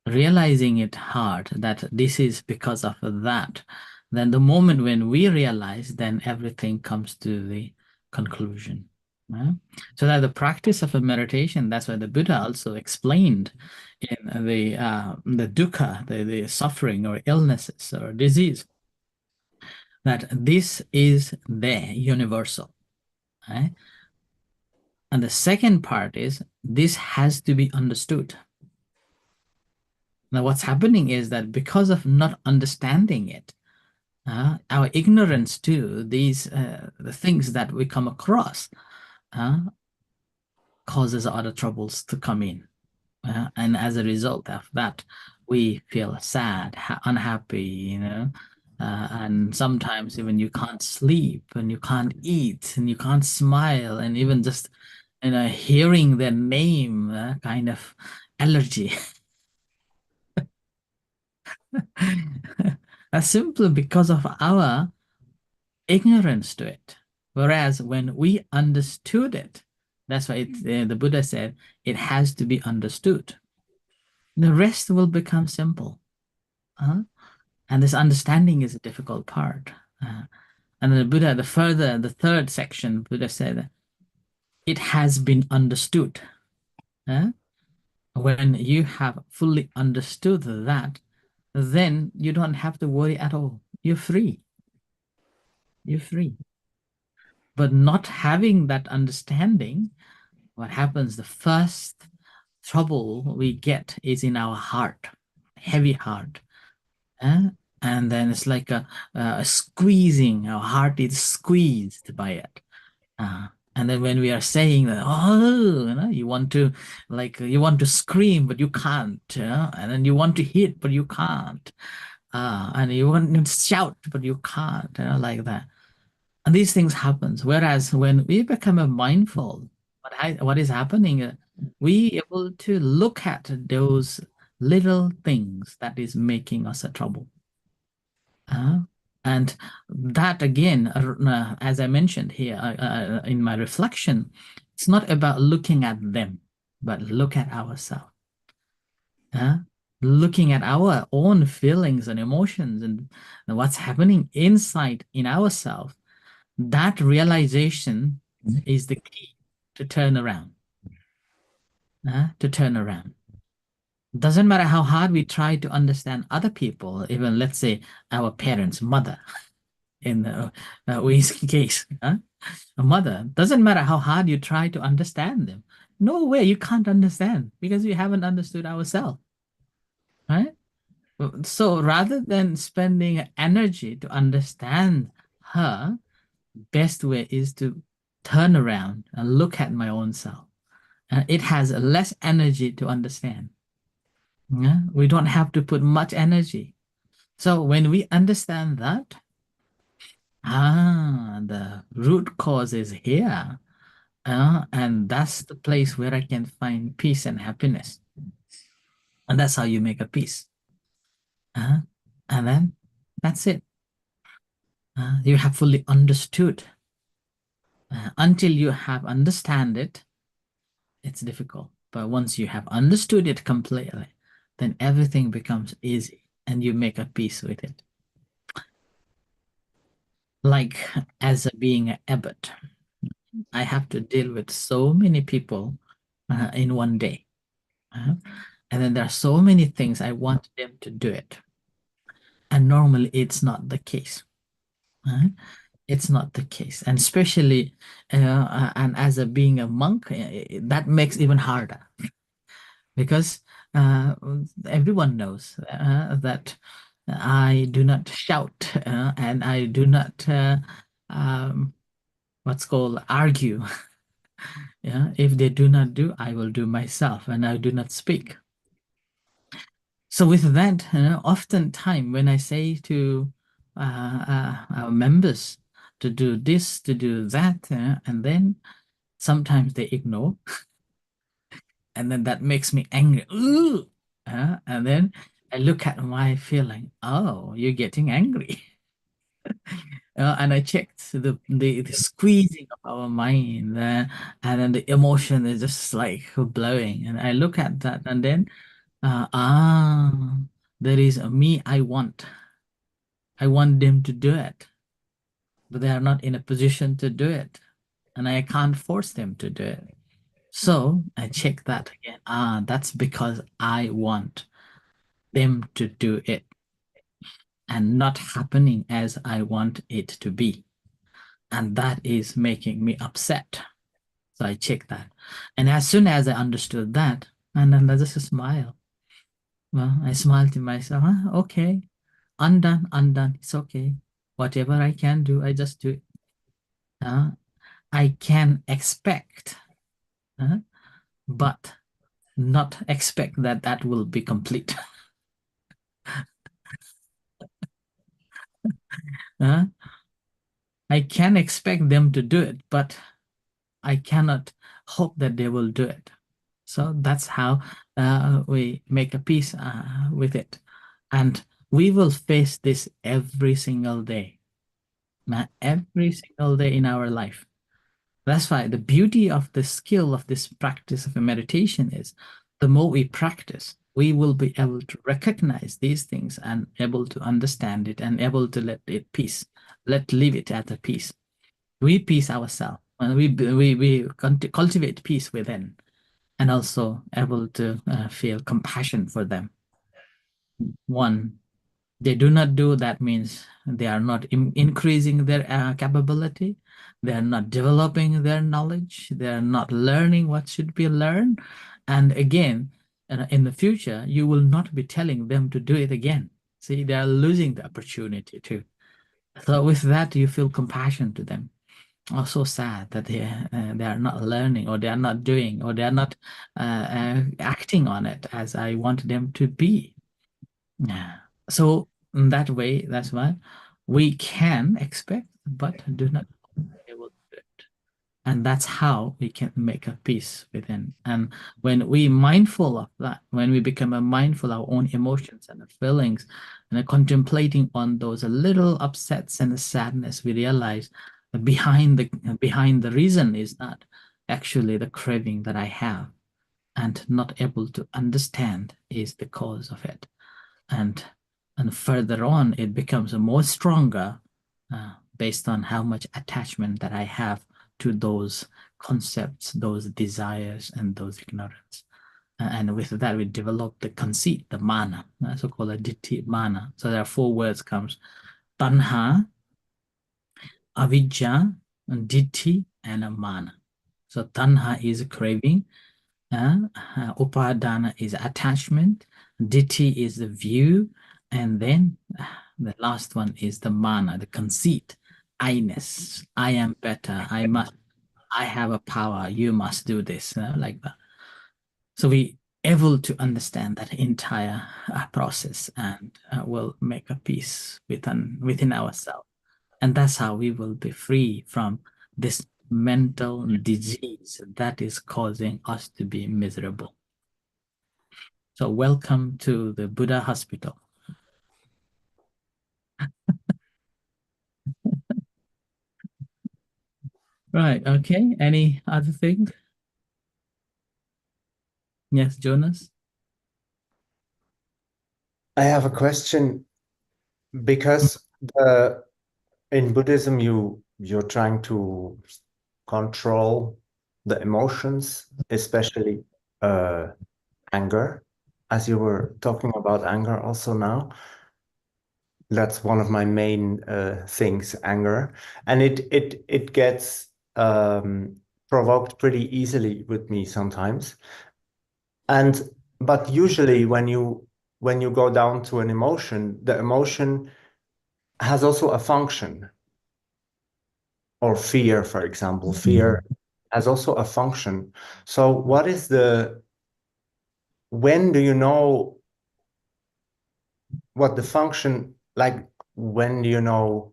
Realizing it hard that this is because of that. Then the moment when we realize, then everything comes to the conclusion. So that the practice of a meditation, that's why the Buddha also explained in the dukkha, the suffering or illnesses or disease, that this is there, universal. Right? And the second part is this has to be understood. Now, what's happening is that because of not understanding it, our ignorance to these the things that we come across causes other troubles to come in. And as a result of that, we feel sad, unhappy, and sometimes even you can't sleep and you can't eat and you can't smile, and even just hearing their name kind of allergy. That's simply because of our ignorance to it. Whereas when we understood it, that's why the Buddha said it has to be understood. The rest will become simple. And this understanding is a difficult part. And the Buddha, the third section, Buddha said, it has been understood. When you have fully understood that, then you don't have to worry at all. You're free. You're free. But not having that understanding, what happens, the first trouble we get is in our heart, heavy heart. And then it's like a squeezing, our heart is squeezed by it. And then when we are saying that, oh, you want to scream, but you can't. And then you want to hit, but you can't. And you want to shout, but you can't, like that. And these things happen. Whereas when we become a mindful, what is happening, we able to look at those little things that is making us a trouble. And that again, as I mentioned here in my reflection, it's not about looking at them, but look at ourselves. Looking at our own feelings and emotions and what's happening inside in ourselves, that realization is the key to turn around. Doesn't matter how hard we try to understand other people, even let's say our parents, mother, in Ui's case, a mother, doesn't matter how hard you try to understand them. No way, you can't understand because we haven't understood ourselves, right? So rather than spending energy to understand her, best way is to turn around and look at my own self. It has less energy to understand. We don't have to put much energy. So when we understand that, the root cause is here. And that's the place where I can find peace and happiness. And that's how you make a peace. And then that's it. You have fully understood. Until you have understand it, it's difficult. But once you have understood it completely, then everything becomes easy and you make a peace with it. Like as being an abbot, I have to deal with so many people in one day. And then there are so many things I want them to do it. And normally it's not the case. It's not the case. And especially, and as being a monk, that makes even harder. Because everyone knows that I do not shout, and I do not what's called argue. Yeah, if they do not do, I will do myself, and I do not speak. So with that, oftentimes when I say to our members to do this, to do that, and then sometimes they ignore, and then that makes me angry. Ooh! And then I look at my feeling. Oh, you're getting angry. And I checked the squeezing of our mind, and then the emotion is just like blowing. And I look at that, and then there is a me. I want them to do it, but they are not in a position to do it, and I can't force them to do it. So I check that again. That's because I want them to do it and not happening as I want it to be. And that is making me upset. So I check that. And as soon as I understood that, and then I just smile. Well, I smile to myself, okay, undone, it's okay. Whatever I can do, I just do it. I can expect, but not expect that will be complete. I can expect them to do it, but I cannot hope that they will do it. So that's how we make a peace with it. And we will face this every single day, every single day in our life. That's why the beauty of the skill of this practice of a meditation is the more we practice, we will be able to recognize these things and able to understand it and able to let it peace, leave it at a peace. We peace ourselves and we cultivate peace within, and also able to feel compassion for them. One, they do not do, that means they are not increasing their capability, they are not developing their knowledge, they are not learning what should be learned. And again, in the future, you will not be telling them to do it again. See, they are losing the opportunity too. So with that, you feel compassion to them. Oh, so sad that they are not learning, or they are not doing, or they are not acting on it as I want them to be. Yeah. So in that way, that's why we can expect, but do not be able to do it. And that's how we can make a peace within. And when we mindful of that, when we become a mindful of our own emotions and feelings, and contemplating on those little upsets and the sadness, we realize that behind the reason is not actually the craving that I have, and not able to understand is the cause of it. And further on, it becomes more stronger based on how much attachment that I have to those concepts, those desires, and those ignorance. And with that, we develop the conceit, the mana, so-called ditti mana. So there are 4 words comes: tanha, avidya, ditti, and mana. So tanha is craving, upadana is attachment, ditti is the view, and then the last one is the mana, the conceit, I-ness. I am better, I have a power, you must do this, like that. So we able to understand that entire process, and will make a peace within ourselves. And that's how we will be free from this mental disease that is causing us to be miserable. So welcome to the Buddha Hospital. Right, okay. Any other thing? Yes, Jonas? I have a question, because in Buddhism you're trying to control the emotions, especially anger, as you were talking about anger also now. That's one of my main things, anger, and it gets provoked pretty easily with me sometimes. But usually when when you go down to an emotion, the emotion has also a function. Or fear, for example, fear has also a function. So what is when do you know what the function, like, when do you know?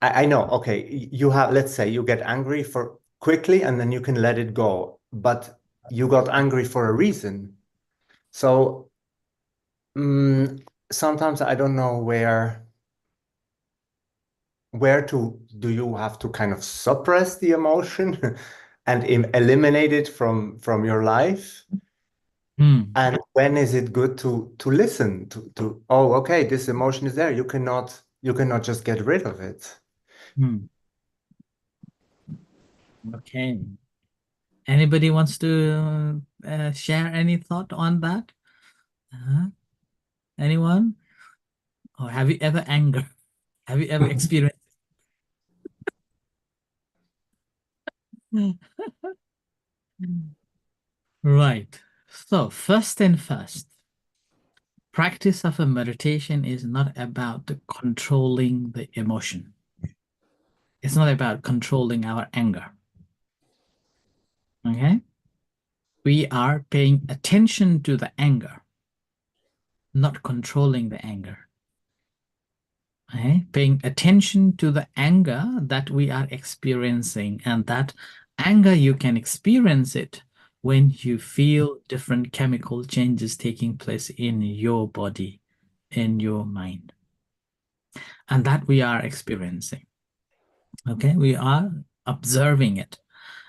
I know, okay, you have, let's say you get angry for quickly and then you can let it go, but you got angry for a reason. So sometimes I don't know where do you have to kind of suppress the emotion and eliminate it from your life? And when is it good to listen to oh, okay, this emotion is there, you cannot just get rid of it. Okay. Anybody wants to share any thought on that? Anyone? Or have you ever anger? Have you ever experienced? Right. So first and first, practice of a meditation is not about controlling the emotion. It's not about controlling our anger. Okay? We are paying attention to the anger, not controlling the anger. Okay? Paying attention to the anger that we are experiencing, and that anger, you can experience it when you feel different chemical changes taking place in your body, in your mind, and that we are experiencing. Okay, we are observing it.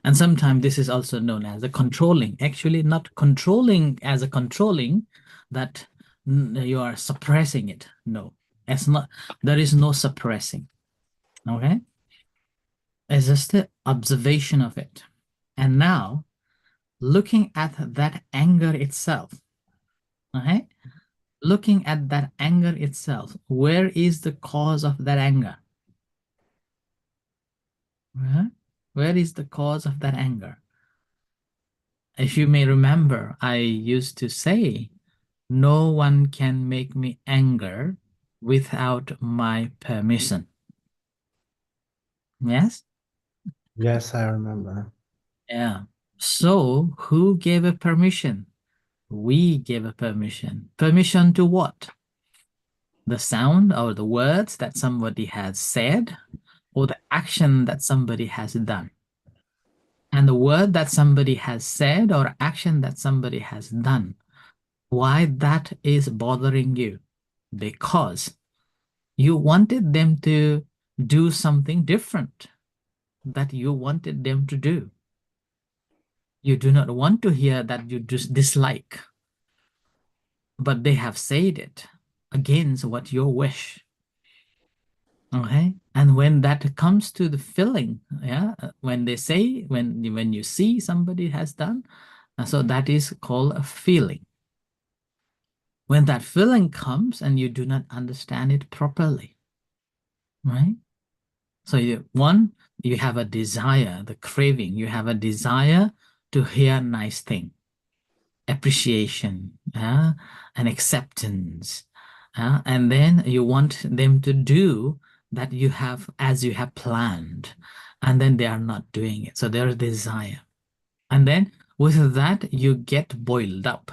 And sometimes this is also known as a controlling. Actually, not controlling as a controlling that you are suppressing it. No, it's not. There is no suppressing. Okay, it's just the observation of it. And now, looking at that anger itself. Okay, looking at that anger itself. Where is the cause of that anger? Where is the cause of that anger? If you may remember, I used to say, no one can make me angry without my permission. Yes? Yes, I remember. Yeah. So who gave a permission? We gave a permission. Permission to what? The sound or the words that somebody has said, or the action that somebody has done. And the word that somebody has said or action that somebody has done, why that is bothering you? Because you wanted them to do something different that you wanted them to do. You do not want to hear that you dislike, but they have said it against what your wish. Okay, and when that comes to the feeling, yeah, when they say, when you see somebody has done, so that is called a feeling. When that feeling comes and you do not understand it properly, right? So you have a desire, the craving, you have a desire to hear nice thing, appreciation, and acceptance, and then you want them to do that you have as you have planned, and then they are not doing it. So there's desire, and then with that you get boiled up,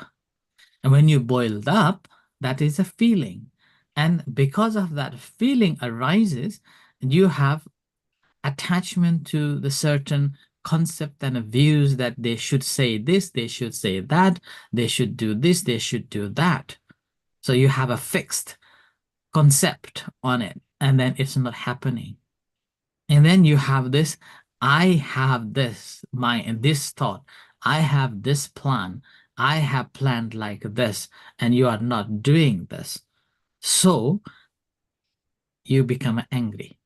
and when you boiled up, that is a feeling, and because of that feeling arises, you have attachment to the certain concept and views that they should say this, they should say that, they should do this, they should do that. So you have a fixed concept on it, and then it's not happening. And then you have this, I have this mind, this thought, I have this plan, I have planned like this, and you are not doing this. So you become angry.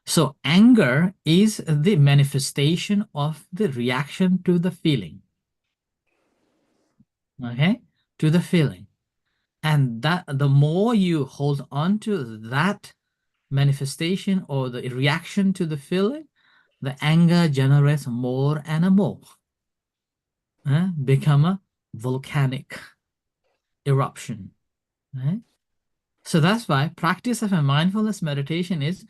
So anger is the manifestation of the reaction to the feeling. Okay, to the feeling. And that the more you hold on to that manifestation or the reaction to the feeling, the anger generates more and more. Become a volcanic. eruption, right? So that's why practice of a mindfulness meditation is,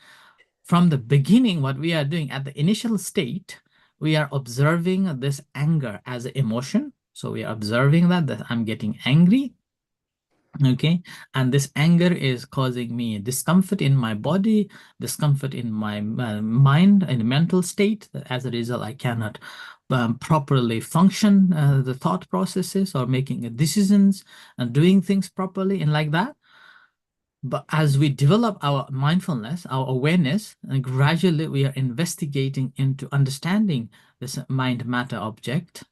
from the beginning, what we are doing at the initial state, we are observing this anger as an emotion. So we are observing that I'm getting angry. Okay, and this anger is causing me discomfort in my body, discomfort in my mind and mental state. As a result, I cannot properly function the thought processes or making decisions and doing things properly and like that. But as we develop our mindfulness, our awareness, and gradually we are investigating into understanding this mind matter object,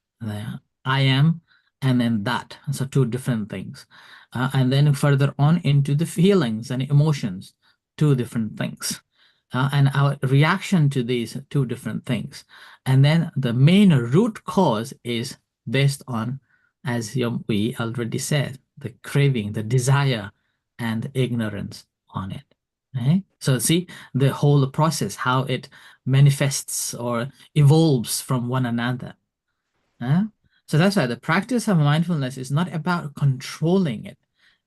I am, and then that. So two different things. And then further on into the feelings and emotions, two different things. And our reaction to these two different things. And then the main root cause is based on, as we already said, the craving, the desire, and ignorance on it. Right? So see the whole process, how it manifests or evolves from one another. So that's why the practice of mindfulness is not about controlling it.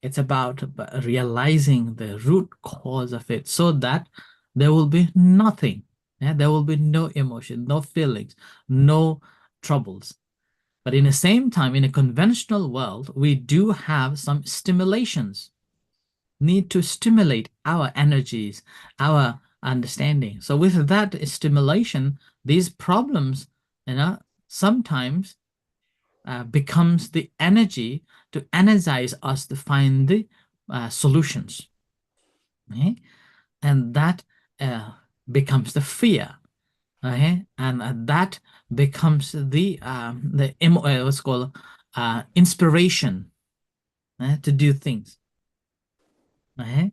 It's about realizing the root cause of it so that there will be nothing. There will be no emotion, no feelings, no troubles. But in the same time, in a conventional world, we do have some stimulations, need to stimulate our energies, our understanding. So with that stimulation, these problems, sometimes becomes the energy to energize us to find the solutions. Okay? And that becomes the fear. Okay? And that becomes the what's called inspiration to do things. Okay?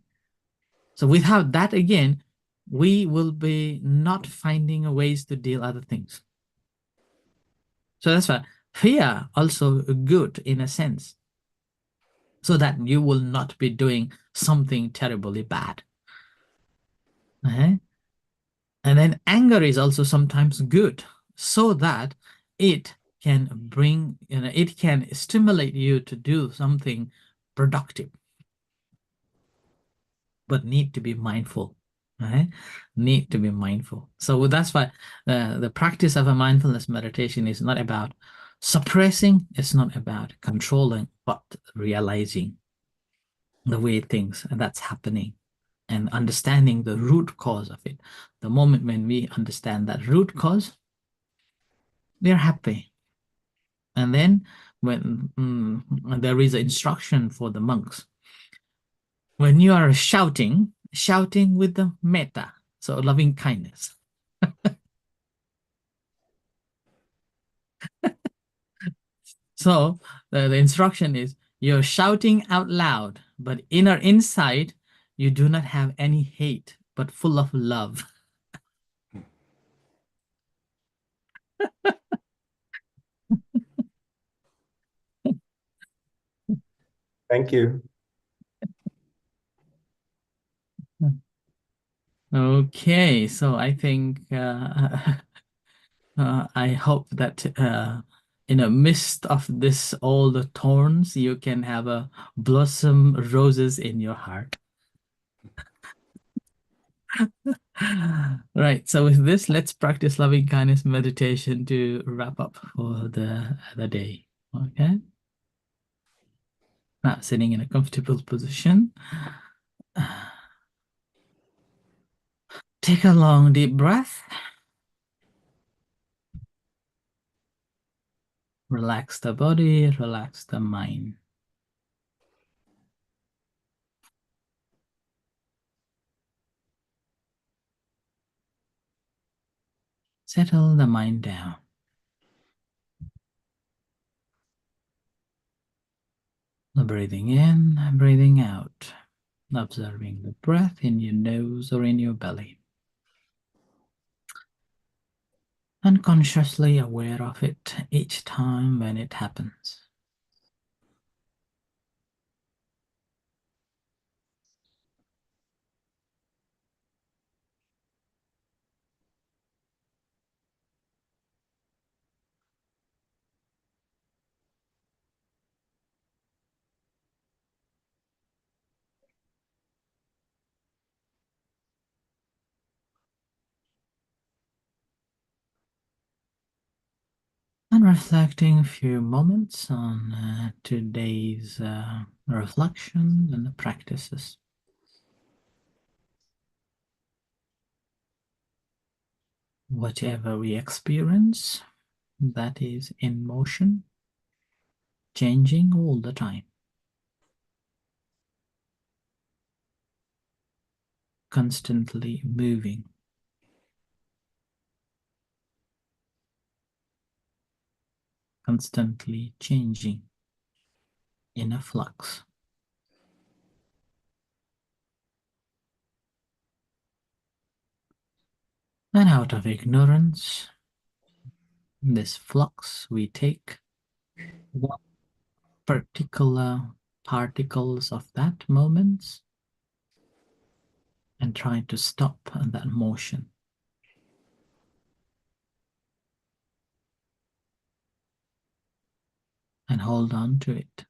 So without that, again, we will be not finding ways to deal other things. So that's why fear also good in a sense, so that you will not be doing something terribly bad. Okay? And then anger is also sometimes good, so that it can bring, it can stimulate you to do something productive, but need to be mindful. Right? Need to be mindful. So that's why the practice of a mindfulness meditation is not about suppressing, it's not about controlling, but realizing the way things that's happening and understanding the root cause of it. The moment when we understand that root cause, we're happy. And then when there is an instruction for the monks, when you are shouting with the metta, so loving kindness. So the instruction is you're shouting out loud, but inside, you do not have any hate, but full of love. Thank you. Okay, so I think I hope that in the midst of this all the thorns, you can have a blossom roses in your heart. Right. So with this, let's practice loving kindness meditation to wrap up for the day. Okay. Now sitting in a comfortable position. Take a long deep breath. Relax the body, relax the mind. Settle the mind down. Breathing in, breathing out. Observing the breath in your nose or in your belly. Unconsciously aware of it each time when it happens. And reflecting a few moments on today's reflection and the practices. Whatever we experience, that is in motion, changing all the time. Constantly moving. Constantly changing, in a flux. And out of ignorance, this flux, we take one particular particles of that moment and try to stop that motion. And hold on to it,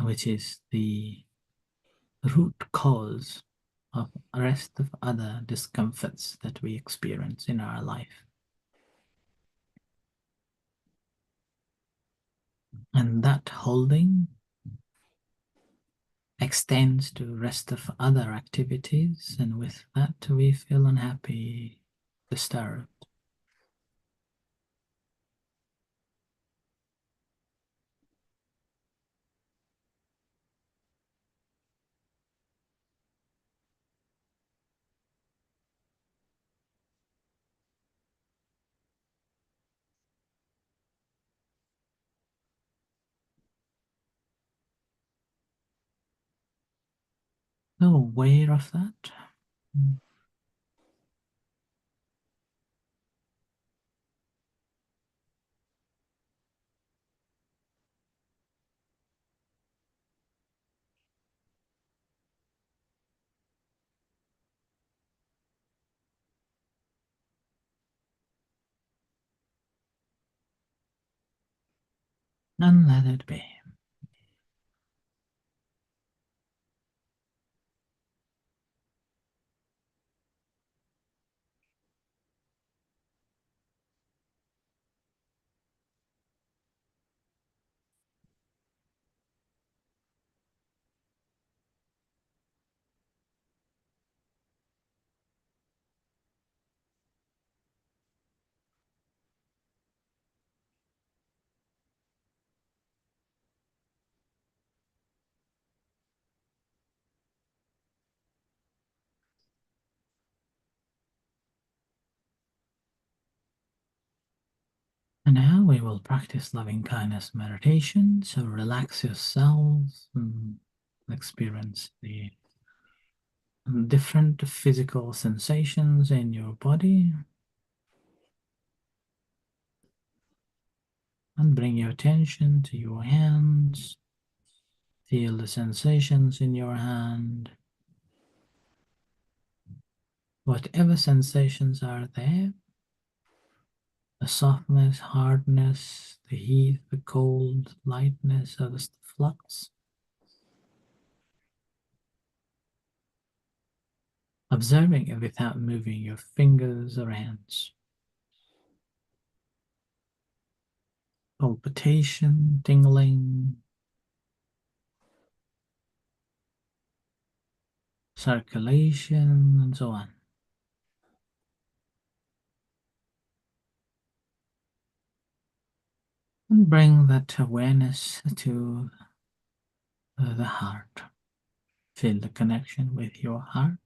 which is the root cause of the rest of other discomforts that we experience in our life. And that holding extends to rest of other activities, and with that we feel unhappy, disturbed. So aware of that. And let it be. And now we will practice loving kindness meditation. So relax yourselves and experience the different physical sensations in your body. And bring your attention to your hands. Feel the sensations in your hand. Whatever sensations are there, the softness, hardness, the heat, the cold, lightness, or the flux. Observing it without moving your fingers or hands. Palpitation, tingling, circulation, and so on. And bring that awareness to the heart. Feel the connection with your heart.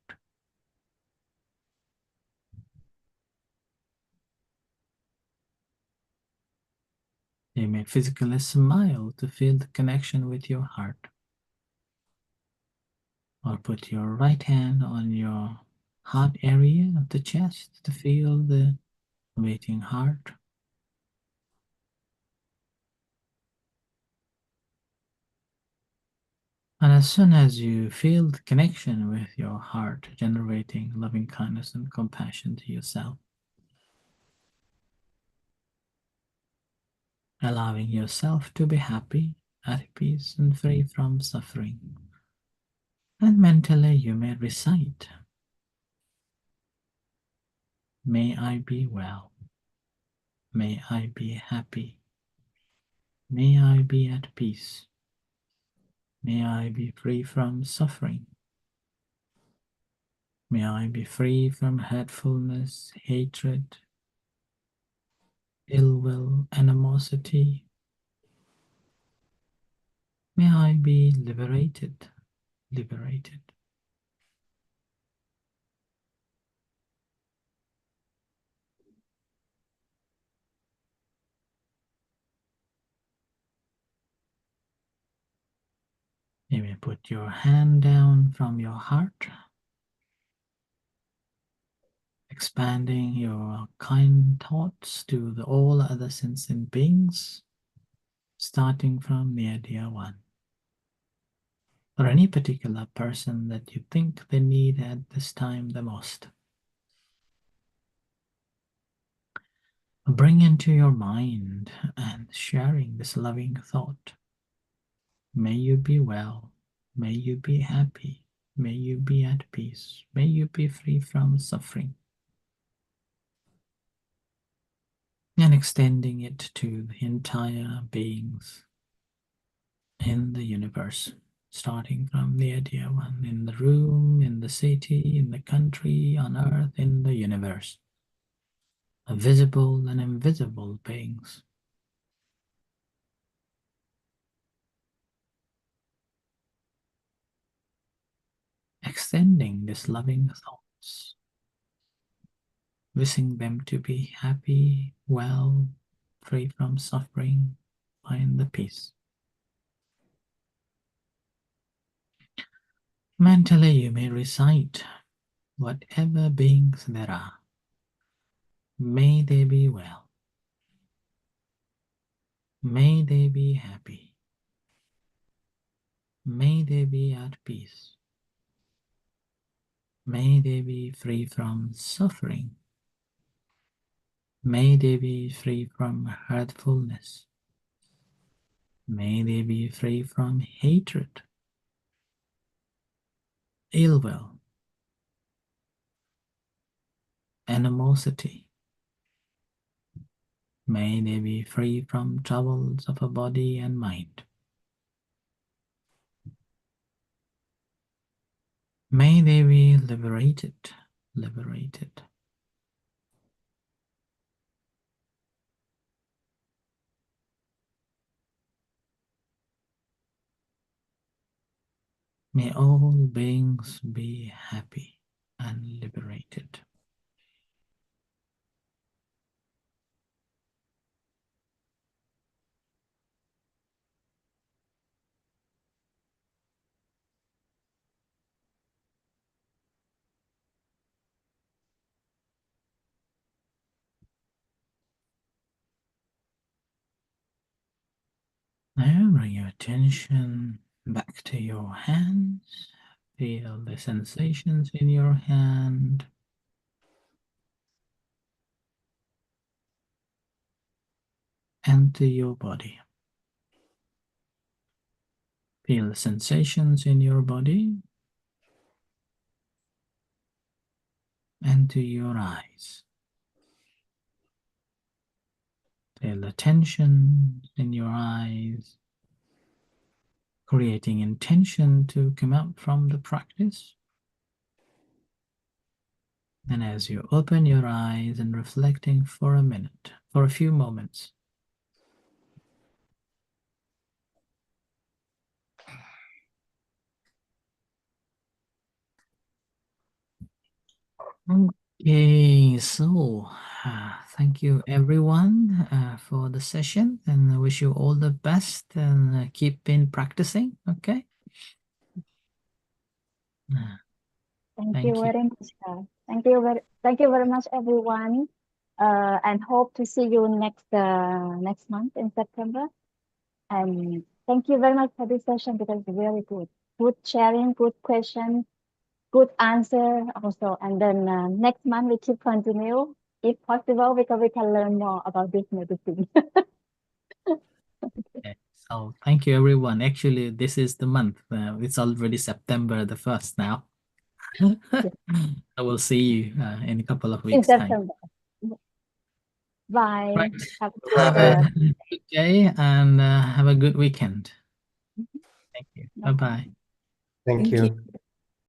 You may physically smile to feel the connection with your heart. Or put your right hand on your heart area of the chest to feel the beating heart. And as soon as you feel the connection with your heart, generating loving kindness and compassion to yourself, allowing yourself to be happy, at peace, and free from suffering. And mentally you may recite, "May I be well. May I be happy. May I be at peace. May I be free from suffering. May I be free from hurtfulness, hatred, ill will, animosity. May I be liberated, liberated. You may put your hand down from your heart, expanding your kind thoughts to all other sentient beings, starting from near dear one, or any particular person that you think they need at this time the most. Bring into your mind and sharing this loving thought. May you be well. May you be happy. May you be at peace. May you be free from suffering. And extending it to the entire beings in the universe, starting from the dear one, in the room, in the city, in the country, on earth, in the universe. Visible and invisible beings. Extending this loving thoughts, wishing them to be happy, well, free from suffering, find the peace. Mentally, you may recite whatever beings there are. May they be well. May they be happy. May they be at peace. May they be free from suffering. May they be free from hurtfulness. May they be free from hatred, ill will, animosity. May they be free from troubles of a body and mind. May they be liberated, liberated. May all beings be happy and liberated. Now bring your attention back to your hands. Feel the sensations in your hand. And to your body. Feel the sensations in your body and to your eyes. Feel the tension in your eyes, creating intention to come out from the practice. And as you open your eyes and reflecting for a minute, for a few moments, okay, so thank you everyone for the session, and I wish you all the best, and keep in practicing. Okay. Thank Thank you you. very much. Thank you very much, everyone. And hope to see you next month in September. And thank you very much for this session because it's very good. Good sharing, good question, good answer also. And then next month we keep continue if possible because we can learn more about this medicine. Okay. So thank you everyone. Actually, this is the month. It's already September the 1st now. I will see you in a couple of In weeks' time. September. Bye. Right. Have Have a a good day and have a good weekend. Thank you. Bye. Bye-bye. Thank Thank you. you.